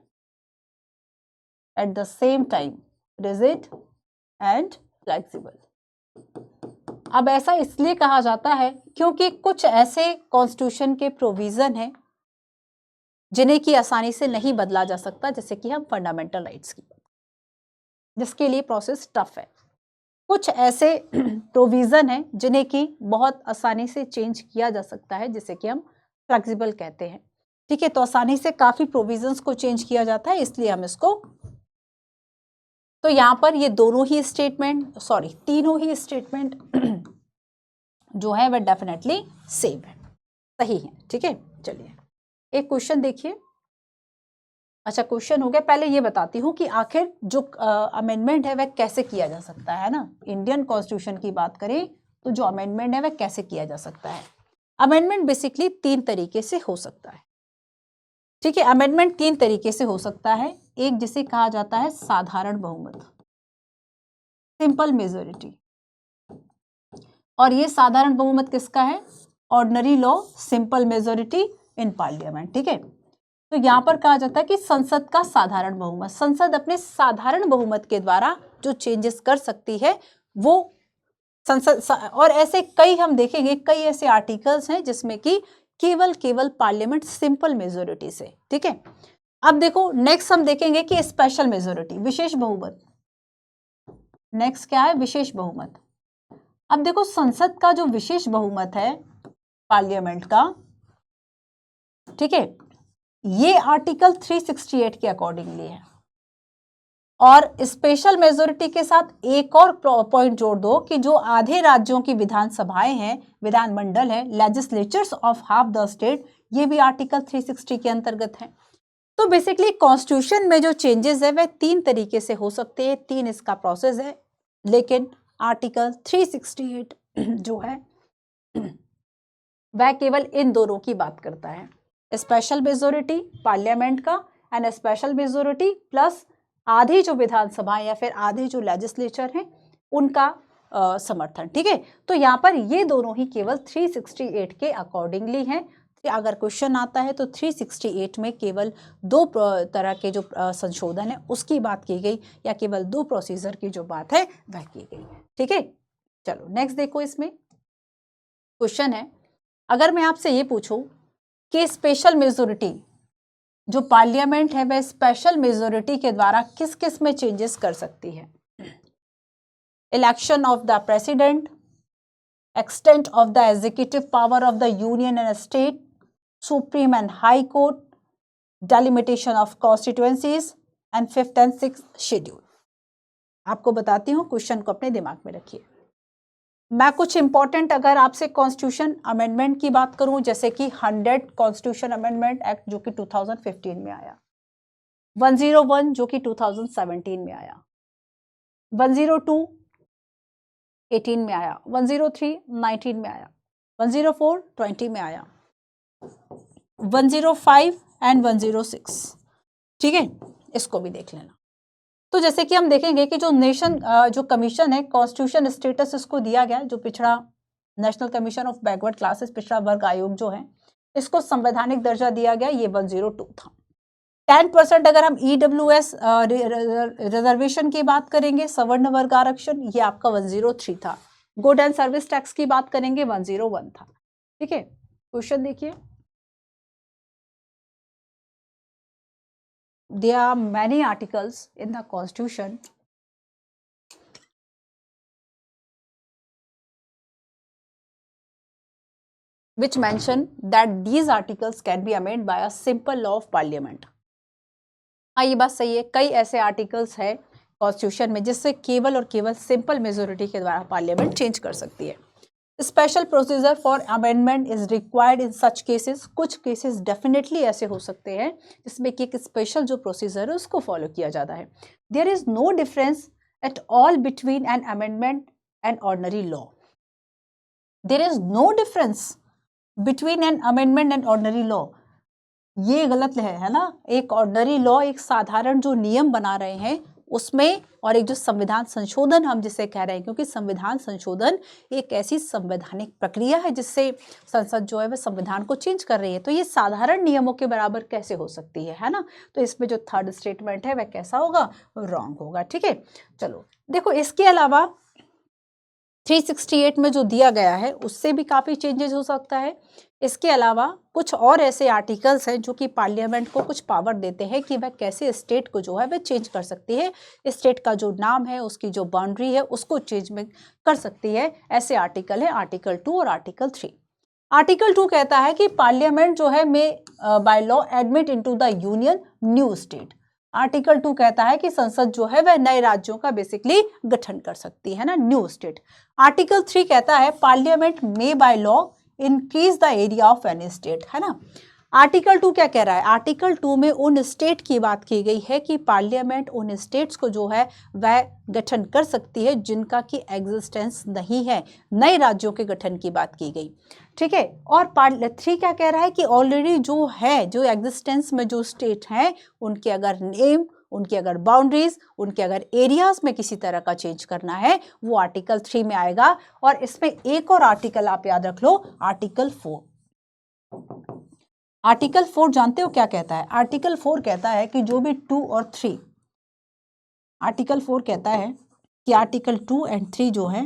at the same time rigid and flexible. अब ऐसा इसलिए कहा जाता है क्योंकि कुछ ऐसे कॉन्स्टिट्यूशन के प्रोविजन हैं जिन्हें की आसानी से नहीं बदला जा सकता, जैसे कि हम फंडामेंटल राइट्स की बात, जिसके लिए प्रोसेस टफ है। कुछ ऐसे प्रोविजन हैं जिन्हें कि बहुत आसानी से चेंज किया जा सकता है, जिसे कि हम फ्लेक्सिबल कहते हैं। ठीक है, तो आसानी से काफी प्रोविजंस को चेंज किया जाता है, इसलिए हम इसको, तो यहाँ पर ये दोनों ही स्टेटमेंट, सॉरी तीनों ही स्टेटमेंट जो है वह डेफिनेटली सेम है, सही है। ठीक है, चलिए एक क्वेश्चन देखिए। अच्छा क्वेश्चन हो गया, पहले ये बताती हूँ कि आखिर जो अमेंडमेंट है वह कैसे किया जा सकता है ना। इंडियन कॉन्स्टिट्यूशन की बात करें तो जो अमेंडमेंट है वह कैसे किया जा सकता है। अमेंडमेंट बेसिकली 3 तरीके से हो सकता है, ठीक है। अमेंडमेंट 3 तरीके से हो सकता है। एक जिसे कहा जाता है साधारण बहुमत, सिंपल मेजोरिटी, और ये साधारण बहुमत किसका है? Ordinary law, simple majority in parliament, ठीक है। तो यहां पर कहा जाता है कि संसद का साधारण बहुमत, संसद अपने साधारण बहुमत के द्वारा जो चेंजेस कर सकती है वो संसद, और ऐसे कई हम देखेंगे, कई ऐसे आर्टिकल्स हैं जिसमें कि केवल पार्लियामेंट सिंपल मेजोरिटी से, ठीक है। अब देखो नेक्स्ट हम देखेंगे कि स्पेशल मेजोरिटी, विशेष बहुमत। नेक्स्ट क्या है? विशेष बहुमत। अब देखो संसद का जो विशेष बहुमत है पार्लियामेंट का, ठीक है, ये आर्टिकल 368 के अकॉर्डिंगली है। और स्पेशल मेजोरिटी के साथ एक और पॉइंट जोड़ दो कि जो आधे राज्यों की विधानसभाएं हैं, विधानमंडल है, legislatures of half the state, ये भी आर्टिकल 360 के अंतर्गत है। तो बेसिकली कॉन्स्टिट्यूशन में जो चेंजेस है वह 3 तरीके से हो सकते हैं, 3 इसका प्रोसेस है। लेकिन आर्टिकल 368 जो है वह केवल इन दोनों की बात करता है, स्पेशल मेजोरिटी पार्लियामेंट का एंड स्पेशल मेजोरिटी प्लस आधी जो विधानसभा या फिर आधे जो लेजिस्लेचर हैं उनका समर्थन, ठीक है। तो यहाँ पर ये दोनों ही केवल 368 के अकॉर्डिंगली हैं। अगर क्वेश्चन आता है तो 368 में केवल 2 तरह के जो संशोधन है उसकी बात की गई, या केवल 2 प्रोसीजर की जो बात है वह की गई, ठीक है। चलो नेक्स्ट देखो, इसमें क्वेश्चन है, अगर मैं आपसे ये पूछूं कि स्पेशल मेजोरिटी जो पार्लियामेंट है वह स्पेशल मेजोरिटी के द्वारा किस किस में चेंजेस कर सकती है? Election of the president, extent of the executive power of the union and state, supreme and high court, delimitation of constituencies and 5th and 6th schedule. आपको बताती हूँ, क्वेश्चन को अपने दिमाग में रखिए। मैं कुछ इंपॉर्टेंट अगर आपसे कॉन्स्टिट्यूशन अमेंडमेंट की बात करूं, जैसे कि 100 कॉन्स्टिट्यूशन अमेंडमेंट एक्ट जो कि 2015 में आया, 101 जो कि 2017 में आया, 102 18 में आया, 103 19 में आया, 104 20 में आया, 105 एंड 106, ठीक है, इसको भी देख लेना। तो जैसे कि हम देखेंगे कि जो जो कमीशन है कॉन्स्टिट्यूशन स्टेटस इसको दिया गया, जो पिछड़ा national commission of backward classes, पिछड़ा वर्ग आयोग जो है, इसको संवैधानिक दर्जा दिया गया, ये 102 था। 10% अगर हम EWS रिजर्वेशन की बात करेंगे, सवर्ण वर्ग आरक्षण, ये आपका 103 था। गुड एंड सर्विस टैक्स की बात करेंगे 101 था, ठीक है। क्वेश्चन देखिए, there are many articles in the constitution which mention that these articles can be amended by a simple law of parliament। हाँ, ये बात सही है, कई ऐसे आर्टिकल्स है कॉन्स्टिट्यूशन में जिससे केवल और केवल सिंपल मेजोरिटी के द्वारा पार्लियामेंट चेंज कर सकती है। Special procedure for amendment is required in such cases, कुछ केसेस डेफिनेटली ऐसे हो सकते हैं जिसमें कि एक स्पेशल जो प्रोसीजर है उसको फॉलो किया जाता है। There is no difference at all between an amendment and ordinary law. There is no difference between an amendment and ordinary law, ये गलत है ना। एक ऑर्डिनरी लॉ, एक साधारण जो नियम बना रहे हैं उसमें, और एक जो संविधान संशोधन हम जिसे कह रहे हैं, क्योंकि संविधान संशोधन एक ऐसी संवैधानिक प्रक्रिया है जिससे संसद जो है वह संविधान को चेंज कर रही है, तो ये साधारण नियमों के बराबर कैसे हो सकती है ना। तो इसमें जो थर्ड स्टेटमेंट है वह कैसा होगा? रॉन्ग होगा, ठीक है। चलो देखो, इसके अलावा 368 में जो दिया गया है उससे भी काफ़ी चेंजेस हो सकता है। इसके अलावा कुछ और ऐसे आर्टिकल्स हैं जो कि पार्लियामेंट को कुछ पावर देते हैं कि वह कैसे स्टेट को जो है वह चेंज कर सकती है, स्टेट का जो नाम है, उसकी जो बाउंड्री है उसको चेंज में कर सकती है। ऐसे आर्टिकल है आर्टिकल 2 और आर्टिकल 3। आर्टिकल 2 कहता है कि पार्लियामेंट जो है may by law admit into the union new state. Article 2 कहता है कि संसद जो है वह नए राज्यों का बेसिकली गठन कर सकती है ना, न्यू स्टेट। आर्टिकल 3 कहता है parliament may by law increase the area of any state, है ना। आर्टिकल 2 क्या कह रहा है? आर्टिकल 2 में उन स्टेट की बात की गई है कि पार्लियामेंट उन स्टेट्स को जो है वह गठन कर सकती है जिनका की एग्जिस्टेंस नहीं है, नए राज्यों के गठन की बात की गई, ठीक है। और पार्ट 3 क्या कह रहा है कि ऑलरेडी जो है, जो एग्जिस्टेंस में जो स्टेट हैं, उनके अगर नेम, उनकी अगर बाउंड्रीज, उनके अगर एरियाज में किसी तरह का चेंज करना है, वो आर्टिकल 3 में आएगा। और इसमें एक और आर्टिकल आप याद रख लो, आर्टिकल 4। आर्टिकल 4 जानते हो क्या कहता है? आर्टिकल 4 कहता है कि जो भी 2 और 3, आर्टिकल 4 कहता है कि आर्टिकल 2 एंड 3 जो है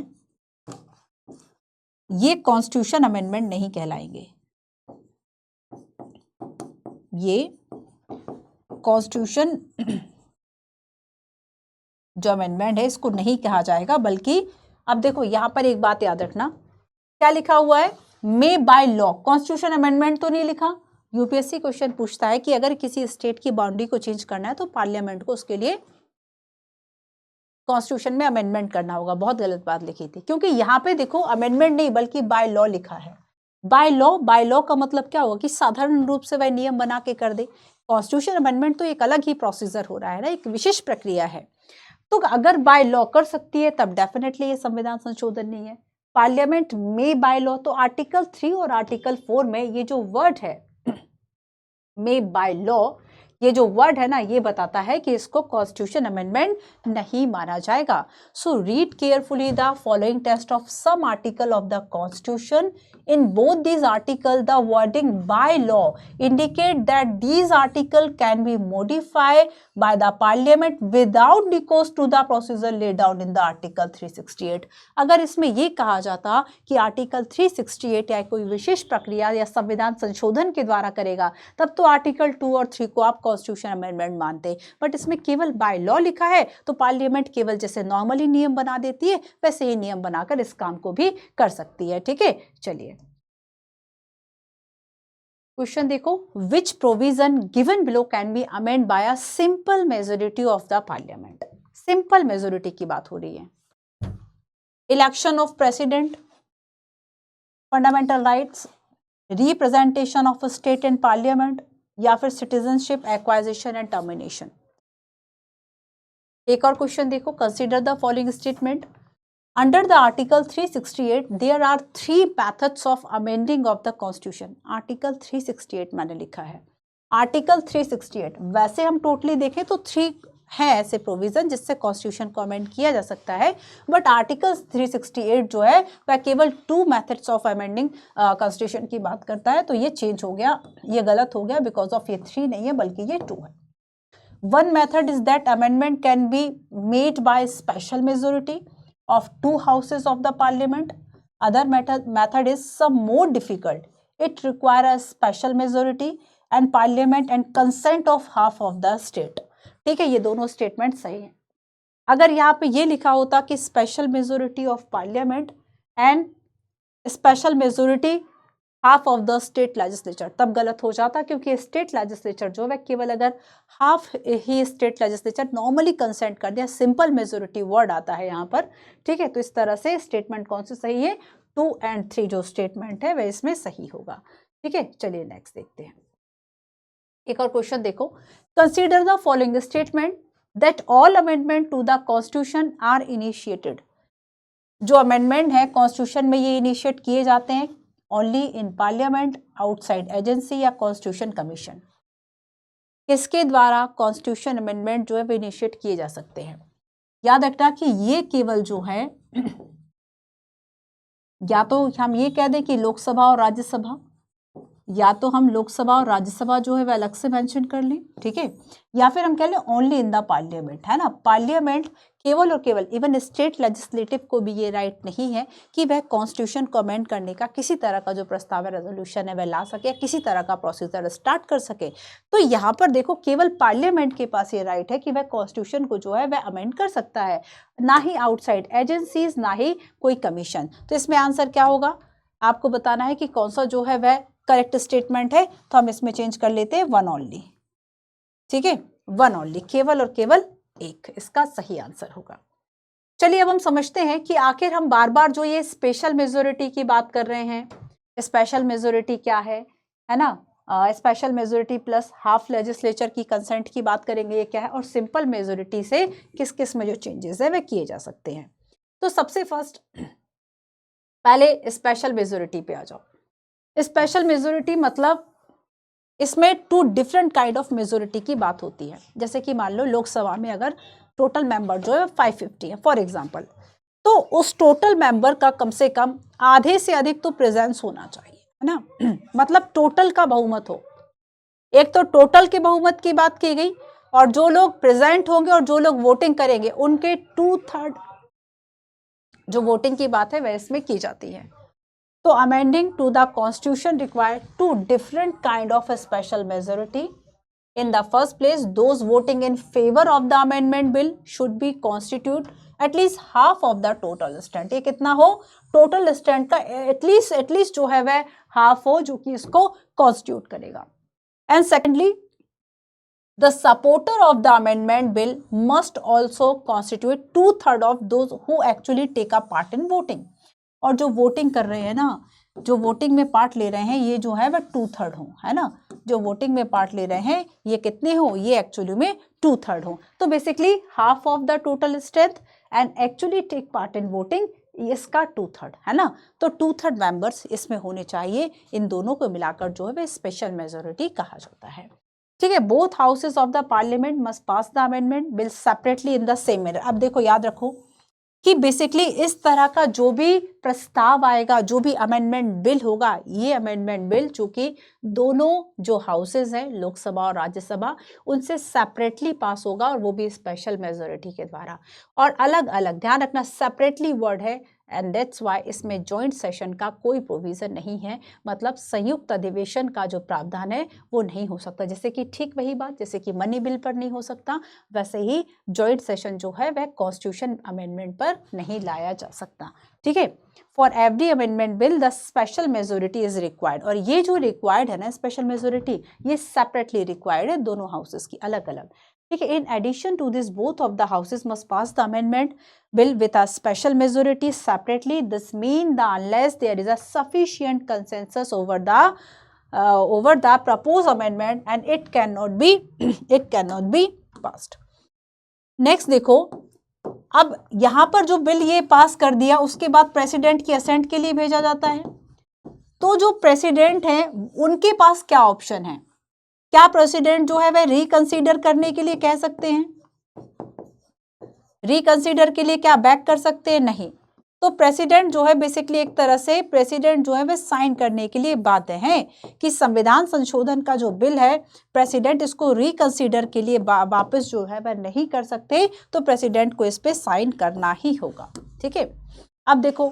ये कॉन्स्टिट्यूशन अमेंडमेंट नहीं कहलाएंगे। ये कॉन्स्टिट्यूशन जो अमेंडमेंट है इसको नहीं कहा जाएगा, बल्कि अब देखो यहां पर एक बात याद रखना, क्या लिखा हुआ है? May by law. Constitution amendment तो नहीं लिखा। यूपीएससी क्वेश्चन पूछता है कि अगर किसी स्टेट की बाउंड्री को चेंज करना है तो पार्लियामेंट को उसके लिए कॉन्स्टिट्यूशन में अमेंडमेंट करना होगा। बहुत गलत बात लिखी थी, क्योंकि यहाँ पे देखो अमेंडमेंट नहीं बल्कि बाय लॉ लिखा है। बाय लॉ, बाय लॉ का मतलब क्या होगा कि साधारण रूप से वह नियम बना के कर दे। कॉन्स्टिट्यूशन अमेंडमेंट तो एक अलग ही प्रोसीजर हो रहा है ना, एक विशेष प्रक्रिया है। तो अगर बाय लॉ कर सकती है तब डेफिनेटली ये संविधान संशोधन नहीं है। पार्लियामेंट में बाय लॉ, तो आर्टिकल 3 और आर्टिकल 4 में ये जो वर्ड है में बाय लॉ, ये जो वर्ड है ना, ये बताता है कि इसको कॉन्स्टिट्यूशन अमेंडमेंट नहीं माना जाएगा। So read carefully the following text of some article of the constitution. In both these articles, the wording by law indicate that these articles can be modified by the parliament without recourse to the procedure laid down in the article 368. अगर इसमें ये कहा जाता कि article 368 या कोई विशेष प्रक्रिया या संविधान संशोधन के द्वारा करेगा, तब तो आर्टिकल 2 और 3 को आप कॉन्स्टिट्यूशन अमेंडमेंट मानते, बट इसमें केवल बाय लॉ लिखा है, तो पार्लियामेंट केवल जैसे नॉर्मली नियम बना देती है वैसे ही नियम बनाकर इस काम को भी कर सकती है, ठीक है। चलिए क्वेश्चन देखो, which provision given below can be amend by a simple majority of the parliament? Simple majority की बात हो रही है। Election of president, fundamental rights, representation of state in parliament, या फिर सिटीजनशिप एक्वाइजिशन एंड टर्मिनेशन। एक और क्वेश्चन देखो, consider the following statement. Under the Article 368, there are 3 methods of amending of the Constitution. Article 368 मैंने लिखा है। Article 368 वैसे हम टोटली देखें तो 3 है ऐसे प्रोविजन जिससे कॉन्स्टिट्यूशन को अमेंड किया जा सकता है, बट आर्टिकल 368 जो है वह केवल 2 मेथड्स ऑफ अमेंडिंग कॉन्स्टिट्यूशन की बात करता है। तो ये चेंज हो गया, ये गलत हो गया, बिकॉज ऑफ ये 3 नहीं है बल्कि ये 2 है। One method is that amendment can be made by special majority of 2 houses of the parliament. Other method is some more difficult. It requires a special majority and parliament and consent of half of the state. ठीक है, ये दोनों statement सही है। अगर यहाँ पे ये लिखा होता कि special majority of parliament and special majority half of the state legislature, तब गलत हो जाता, क्योंकि स्टेट लेजिस्लेचर जो है केवल अगर हाफ ही स्टेट लेजिस्लेचर नॉर्मली कंसेंट कर दिया, सिंपल मेजोरिटी वर्ड आता है यहाँ पर, ठीक है। तो इस तरह से स्टेटमेंट कौन सी सही है? 2 एंड 3 जो स्टेटमेंट है वह इसमें सही होगा, ठीक है। चलिए नेक्स्ट देखते हैं। एक और क्वेश्चन देखो, consider the following statement that all amendment to the constitution are initiated. जो अमेंडमेंट है कॉन्स्टिट्यूशन में ये इनिशिएट किए जाते हैं only in parliament, outside agency या कॉन्स्टिट्यूशन कमीशन। किसके द्वारा कॉन्स्टिट्यूशन अमेंडमेंट जो है वो इनिशिएट किए जा सकते हैं? याद रखना कि ये केवल जो है या तो हम ये कह दें कि लोकसभा और राज्यसभा, या तो हम लोकसभा और राज्यसभा जो है वह अलग से मेंशन कर लें, ठीक है, या फिर हम कह लें ओनली इन द पार्लियामेंट, है ना। पार्लियामेंट केवल और केवल, इवन स्टेट लेजिस्लेटिव को भी ये राइट नहीं है कि वह कॉन्स्टिट्यूशन को अमेंड करने का किसी तरह का जो प्रस्ताव है, रेजोल्यूशन है, वह ला सके, किसी तरह का प्रोसीजर स्टार्ट कर सके। तो यहाँ पर देखो केवल पार्लियामेंट के पास ये राइट है कि वह कॉन्स्टिट्यूशन को जो है वह अमेंड कर सकता है, ना ही आउटसाइड एजेंसीज, ना ही कोई कमीशन। तो इसमें आंसर क्या होगा? आपको बताना है कि कौन सा जो है वह करेक्ट स्टेटमेंट है, तो हम इसमें चेंज कर लेते हैं 1 ओनली, ठीक है, 1 ओनली, केवल और केवल एक इसका सही आंसर होगा। चलिए अब हम समझते हैं कि आखिर हम बार बार जो ये स्पेशल मेजोरिटी की बात कर रहे हैं, स्पेशल मेजोरिटी क्या है ना। Special majority plus half legislature की कंसेंट की बात करेंगे, ये क्या है, और सिंपल मेजोरिटी से किस किस में जो चेंजेस है वे किए जा सकते हैं। तो सबसे फर्स्ट पहले स्पेशल मेजोरिटी पे आ जाओ। स्पेशल मेजोरिटी मतलब इसमें 2 डिफरेंट काइंड ऑफ मेजोरिटी की बात होती है। जैसे कि मान लो लोकसभा में अगर टोटल मेंबर जो है 550 है फॉर एग्जांपल, तो उस टोटल मेंबर का कम से कम आधे से अधिक तो प्रेजेंस होना चाहिए, है ना मतलब टोटल का बहुमत हो। एक तो टोटल के बहुमत की बात की गई, और जो लोग प्रेजेंट होंगे और जो लोग वोटिंग करेंगे उनके 2/3 जो वोटिंग की बात है वह इसमें की जाती है। तो amending to the constitution require 2 different kind of special majority. In the first place, those voting in favor of the amendment bill should be constitute at least half of the total strength। ये कितना हो, total strength का at least जो है वह half हो, जो कि इसको कॉन्स्टिट्यूट करेगा। And secondly, the supporter of the amendment bill must also constitute 2/3 of those who actually take a part in voting। और जो वोटिंग कर रहे हैं ना, जो वोटिंग में पार्ट ले रहे हैं, ये जो है वह 2/3 हो, है ना। जो वोटिंग में पार्ट ले रहे हैं ये कितने हो, ये एक्चुअली में 2/3 हो। तो basically half of the total strength and actually take part in voting, इसका 2/3, है ना। तो 2/3 मेंबर्स इसमें होने चाहिए। इन दोनों को मिलाकर जो है वह स्पेशल मेजोरिटी कहा जाता है। ठीक है, both houses of the parliament must pass the amendment bill separately in the same manner. अब देखो याद रखो कि बेसिकली इस तरह का जो भी प्रस्ताव आएगा, जो भी अमेंडमेंट बिल होगा, ये अमेंडमेंट बिल चूंकि दोनों जो हाउसेज हैं, लोकसभा और राज्यसभा, उनसे सेपरेटली पास होगा, और वो भी स्पेशल मेजोरिटी के द्वारा। और अलग अलग, ध्यान रखना सेपरेटली वर्ड है, एंड दैट्स वाई इसमें जॉइंट सेशन का कोई प्रोविजन नहीं है। मतलब संयुक्त अधिवेशन का जो प्रावधान है वो नहीं हो सकता। जैसे कि ठीक वही बात जैसे कि मनी बिल पर नहीं हो सकता, वैसे ही जॉइंट सेशन जो है वह कॉन्स्टिट्यूशन अमेंडमेंट पर नहीं लाया जा सकता। ठीक है, for every amendment bill the special majority is required. और ये जो रिक्वायर्ड है ना स्पेशल मेजोरिटी, ये सेपरेटली रिक्वायर्ड है दोनों हाउसेस की अलग अलग। ठीक है, in addition to this both of the houses must pass the amendment bill with a special majority separately। This mean the unless there is a sufficient consensus over the proposed amendment and it cannot be passed। next देखो, अब यहां पर जो bill ये पास कर दिया उसके बाद प्रेसिडेंट की असेंट के लिए भेजा जाता है। तो जो प्रेसिडेंट है उनके पास क्या ऑप्शन है? क्या प्रेसिडेंट जो है वह रिकंसीडर करने के लिए कह सकते हैं? रिकंसीडर के लिए क्या बैक कर सकते हैं? नहीं। तो प्रेसिडेंट जो है बेसिकली एक तरह से प्रेसिडेंट जो है वह साइन करने के लिए बाध्य हैं कि संविधान संशोधन का जो बिल है प्रेसिडेंट इसको रिकंसीडर के लिए वापस जो है वह नहीं कर सकते। तो प्रेसिडेंट को इस पे साइन करना ही होगा। ठीक है, अब देखो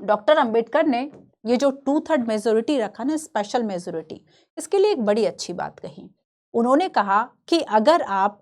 डॉक्टर अंबेडकर ने ये जो 2/3 मेजोरिटी रखा ना स्पेशल मेजोरिटी, इसके लिए एक बड़ी अच्छी बात कही। उन्होंने कहा कि अगर आप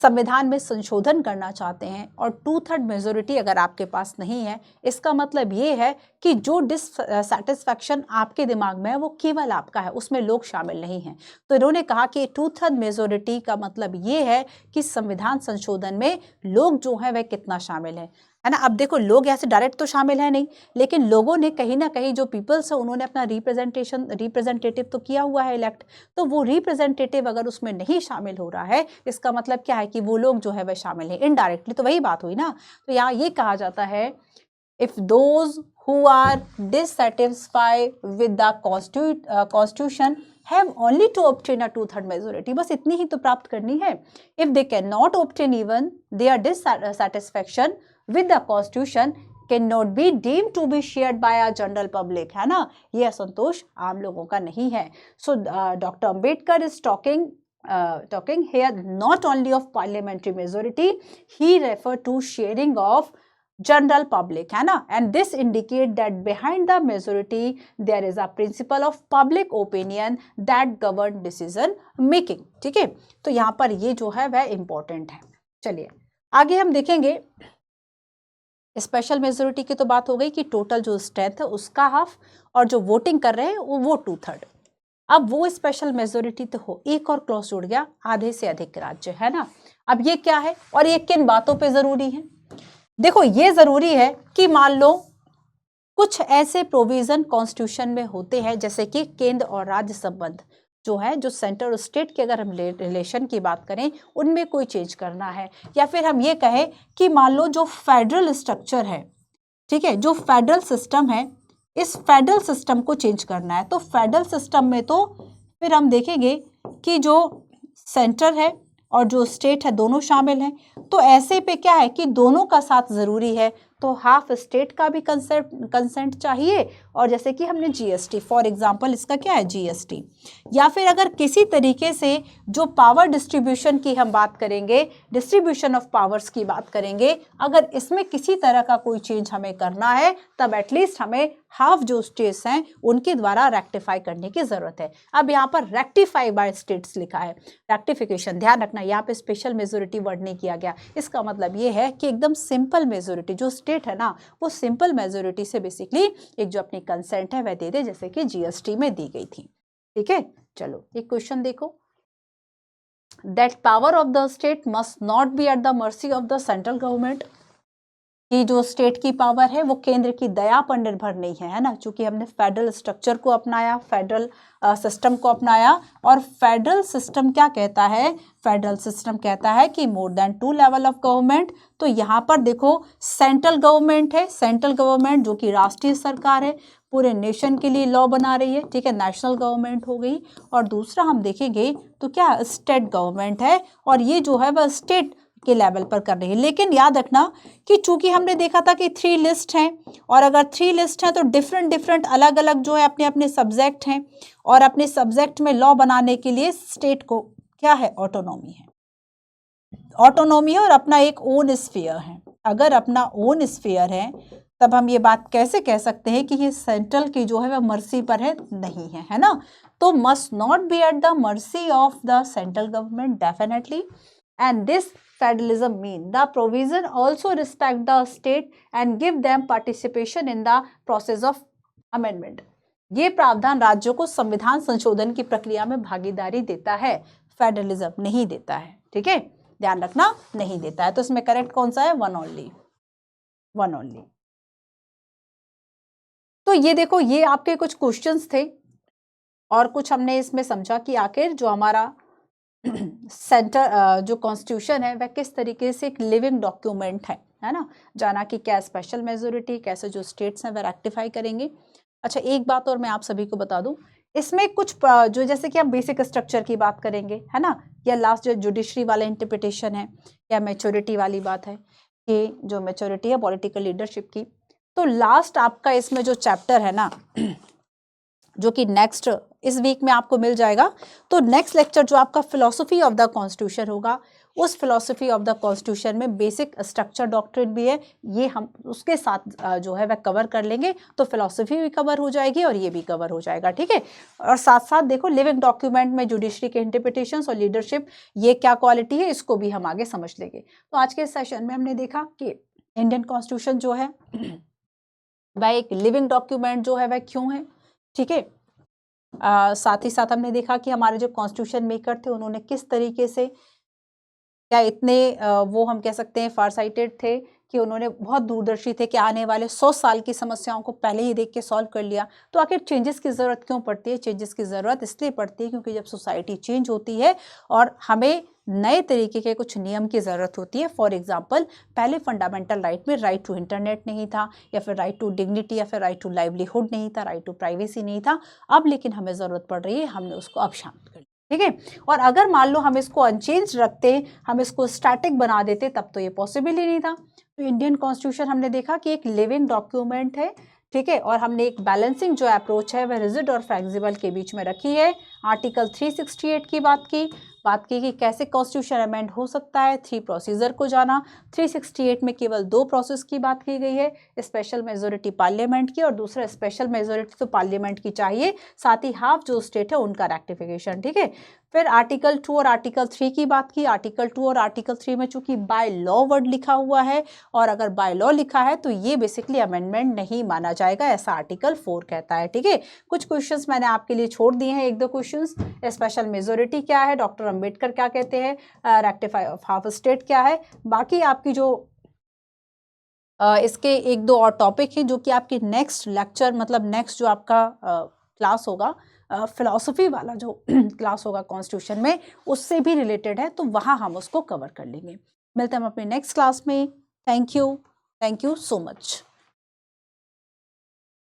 संविधान में संशोधन करना चाहते हैं और 2/3 मेजोरिटी अगर आपके पास नहीं है, इसका मतलब ये है कि जो डिससैटिस्फैक्शन आपके दिमाग में है वो केवल आपका है, उसमें लोग शामिल नहीं हैं। तो इन्होंने कहा कि 2/3 मेजोरिटी का मतलब ये है कि संविधान संशोधन में लोग जो हैं वह कितना शामिल है ना। अब देखो लोग ऐसे डायरेक्ट तो शामिल है नहीं, लेकिन लोगों ने कहीं ना कहीं जो पीपल्स है उन्होंने अपना रिप्रेजेंटेटिव तो किया हुआ है इलेक्ट। तो वो रिप्रेजेंटेटिव अगर उसमें नहीं शामिल हो रहा है, इसका मतलब क्या है कि वो लोग जो है वह शामिल है इनडायरेक्टली। तो वही बात हुई ना। तो यहाँ ये कहा जाता है if those who are dissatisfied with the constitution have only to obtain a 2/3 majority। बस इतनी ही तो प्राप्त करनी है। if they cannot obtain even their dissatisfaction with the constitution cannot be deemed to be shared by a general public, है ना। ये असंतोष आम लोगों का नहीं है। so Dr. Ambedkar is talking here not only of parliamentary majority, he referred to sharing of general public, है ना। And this indicate that behind the majority there is a principle of public opinion that govern decision making. ठीक है, तो यहाँ पर ये जो है वह इंपॉर्टेंट है। चलिए आगे हम देखेंगे। स्पेशल मेजोरिटी की तो बात हो गई कि टोटल जो स्ट्रेंथ है उसका हाफ, और जो वोटिंग कर रहे हैं वो 2/3। अब वो स्पेशल मेजोरिटी तो हो, एक और क्लॉज जुड़ गया, आधे से अधिक राज्य, है ना। अब ये क्या है और ये किन बातों पर जरूरी है? देखो ये जरूरी है कि मान लो कुछ ऐसे प्रोविजन कॉन्स्टिट्यूशन में होते हैं जैसे कि केंद्र और राज्य संबंध जो है, जो सेंटर और स्टेट की अगर हम रिलेशन की बात करें उनमें कोई चेंज करना है, या फिर हम ये कहें कि मान लो जो फेडरल स्ट्रक्चर है, ठीक है, जो फेडरल सिस्टम है, इस फेडरल सिस्टम को चेंज करना है। तो फेडरल सिस्टम में तो फिर हम देखेंगे कि जो सेंटर है और जो स्टेट है दोनों शामिल हैं। तो ऐसे पे क्या है कि दोनों का साथ जरूरी है, तो हाफ स्टेट का भी कंसेंट चाहिए, और जैसे कि हमने जीएसटी फॉर एग्जांपल इसका क्या है जीएसटी, या फिर अगर किसी तरीके से जो पावर डिस्ट्रीब्यूशन की हम बात करेंगे, डिस्ट्रीब्यूशन ऑफ पावर्स की बात करेंगे, अगर इसमें किसी तरह का कोई चेंज हमें करना है तब एटलीस्ट हमें हाफ जो स्टेट्स हैं उनके द्वारा रेक्टिफाई करने की जरूरत है। अब यहाँ पर रेक्टिफाई बाय स्टेट्स लिखा है, रेक्टिफिकेशन, ध्यान रखना यहाँ पे स्पेशल मेजोरिटी वर्ड नहीं किया गया। इसका मतलब ये है कि एकदम सिंपल मेजोरिटी जो स्टेट है ना, वो सिंपल मेजोरिटी से बेसिकली एक जो अपनी कंसेंट है वह दे दे, जैसे कि जीएसटी में दी गई थी। ठीक है, चलो एक क्वेश्चन देखो, that power of the state must not be at the mercy of the central government, कि जो स्टेट की पावर है वो केंद्र की दया पर निर्भर नहीं है, है ना, क्योंकि हमने फेडरल स्ट्रक्चर को अपनाया, फेडरल सिस्टम को अपनाया, और फेडरल सिस्टम क्या कहता है, फेडरल सिस्टम कहता है कि more than 2 level of government. तो यहाँ पर देखो सेंट्रल गवर्नमेंट है, सेंट्रल गवर्नमेंट जो कि राष्ट्रीय सरकार है, पूरे नेशन के लिए लॉ बना रही है, ठीक है, नेशनल गवर्नमेंट हो गई। और दूसरा हम देखेंगे तो क्या स्टेट गवर्नमेंट है, और ये जो है वह स्टेट के लेवल पर कर रही है। लेकिन याद रखना कि चूंकि हमने देखा था कि 3 लिस्ट हैं, और अगर 3 लिस्ट हैं तो डिफरेंट अलग अलग जो है अपने अपने सब्जेक्ट हैं, और अपने सब्जेक्ट में लॉ बनाने के लिए स्टेट को क्या है, ऑटोनॉमी है, ऑटोनॉमी और अपना एक ओन स्फीयर है। अगर अपना ओन स्फीयर है तब हम ये बात कैसे कह सकते हैं कि ये सेंट्रल की जो है वह मर्सी पर है, नहीं है ना। तो must not be at the mercy of the central government definitely, and this federalism mean the provision also respect the state and give them participation in the process of amendment। ये प्रावधान राज्यों को संविधान संशोधन की प्रक्रिया में भागीदारी देता है, फेडरलिज्म नहीं देता है। ठीक है, ध्यान रखना, नहीं देता है। तो इसमें करेक्ट कौन सा है, वन ओनली। तो ये देखो, ये आपके कुछ क्वेश्चंस थे, और कुछ हमने इसमें समझा कि आखिर जो हमारा सेंटर जो कॉन्स्टिट्यूशन है वह किस तरीके से एक लिविंग डॉक्यूमेंट है ना, जाना कि क्या स्पेशल मेजोरिटी, कैसे जो स्टेट्स हैं वह रेक्टिफाई करेंगे। अच्छा, एक बात और मैं आप सभी को बता दूं, इसमें कुछ जो जैसे कि हम बेसिक स्ट्रक्चर की बात करेंगे, है ना, या लास्ट जो जुडिशरी वाला इंटरप्रिटेशन है, या मैच्योरिटी वाली बात है कि जो मैच्योरिटी है पॉलिटिकल लीडरशिप की। तो लास्ट आपका इसमें जो चैप्टर है ना, जो कि नेक्स्ट इस वीक में आपको मिल जाएगा, तो नेक्स्ट लेक्चर जो आपका फिलॉसफी ऑफ द कॉन्स्टिट्यूशन होगा, उस फिलॉसफी ऑफ द कॉन्स्टिट्यूशन में बेसिक स्ट्रक्चर डॉक्ट्रिन भी है, ये हम उसके साथ जो है वह कवर कर लेंगे। तो फिलॉसफी भी कवर हो जाएगी और ये भी कवर हो जाएगा। ठीक है, और साथ साथ देखो लिविंग डॉक्यूमेंट में जुडिशरी के इंटरप्रिटेशंस और लीडरशिप ये क्या क्वालिटी है, इसको भी हम आगे समझ लेंगे। तो आज के सेशन में हमने देखा कि इंडियन कॉन्स्टिट्यूशन जो है वह एक लिविंग डॉक्यूमेंट जो है वह क्यों है। ठीक है, साथ ही साथ हमने देखा कि हमारे जो कॉन्स्टिट्यूशन मेकर थे उन्होंने किस तरीके से, क्या इतने वो हम कह सकते हैं फारसाइटेड थे कि उन्होंने बहुत दूरदर्शी थे कि आने वाले 100 साल की समस्याओं को पहले ही देख के सॉल्व कर लिया। तो आखिर चेंजेस की ज़रूरत क्यों पड़ती है, चेंजेस की ज़रूरत इसलिए पड़ती है क्योंकि जब सोसाइटी चेंज होती है और हमें नए तरीके के कुछ नियम की ज़रूरत होती है। फॉर एग्जांपल, पहले फंडामेंटल राइट में राइट टू इंटरनेट नहीं था, या फिर राइट टू डिग्निटी, या फिर राइट टू लाइवलीहुड नहीं था, राइट टू प्राइवेसी नहीं था। अब लेकिन हमें ज़रूरत पड़ रही है, हमने उसको अब शामिल कर लिया। ठीक है, और अगर मान लो हम इसको अनचेंज रखते, हम इसको स्टैटिक बना देते, तब तो ये पॉसिबल ही नहीं था। तो इंडियन कॉन्स्टिट्यूशन हमने देखा कि एक लिविंग डॉक्यूमेंट है। ठीक है, और हमने एक बैलेंसिंग जो अप्रोच है वह रिजिड और फ्लेक्सिबल के बीच में रखी है। आर्टिकल 368 की बात की कि कैसे कॉन्स्टिट्यूशन अमेंड हो सकता है, 3 प्रोसीजर को जाना। 368 में केवल 2 प्रोसेस की बात की गई है, स्पेशल मेजोरिटी पार्लियामेंट की और दूसरा स्पेशल मेजोरिटी तो पार्लियामेंट की चाहिए, साथ ही हाफ जो स्टेट है उनका रेक्टिफिकेशन। ठीक है, फिर आर्टिकल 2 और आर्टिकल 3 की बात की। आर्टिकल 2 और आर्टिकल 3 में चूंकि बाय लॉ वर्ड लिखा हुआ है, और अगर बाय लॉ लिखा है तो ये बेसिकली अमेंडमेंट नहीं माना जाएगा, ऐसा आर्टिकल 4 कहता है। ठीक है, कुछ क्वेश्चंस मैंने आपके लिए छोड़ दिए हैं, 1-2 क्वेश्चंस। स्पेशल मेजोरिटी क्या है, डॉक्टर अंबेडकर क्या कहते हैं, रेक्टिफाई ऑफ हाफ स्टेट क्या है। बाकी आपकी जो इसके एक दो और टॉपिक हैं जो कि आपके नेक्स्ट लेक्चर मतलब नेक्स्ट जो आपका क्लास होगा फिलॉसफी वाला जो क्लास होगा कॉन्स्टिट्यूशन में उससे भी रिलेटेड है, तो वहाँ हम उसको कवर कर लेंगे। मिलते हैं हम अपने नेक्स्ट क्लास में। Thank you so much.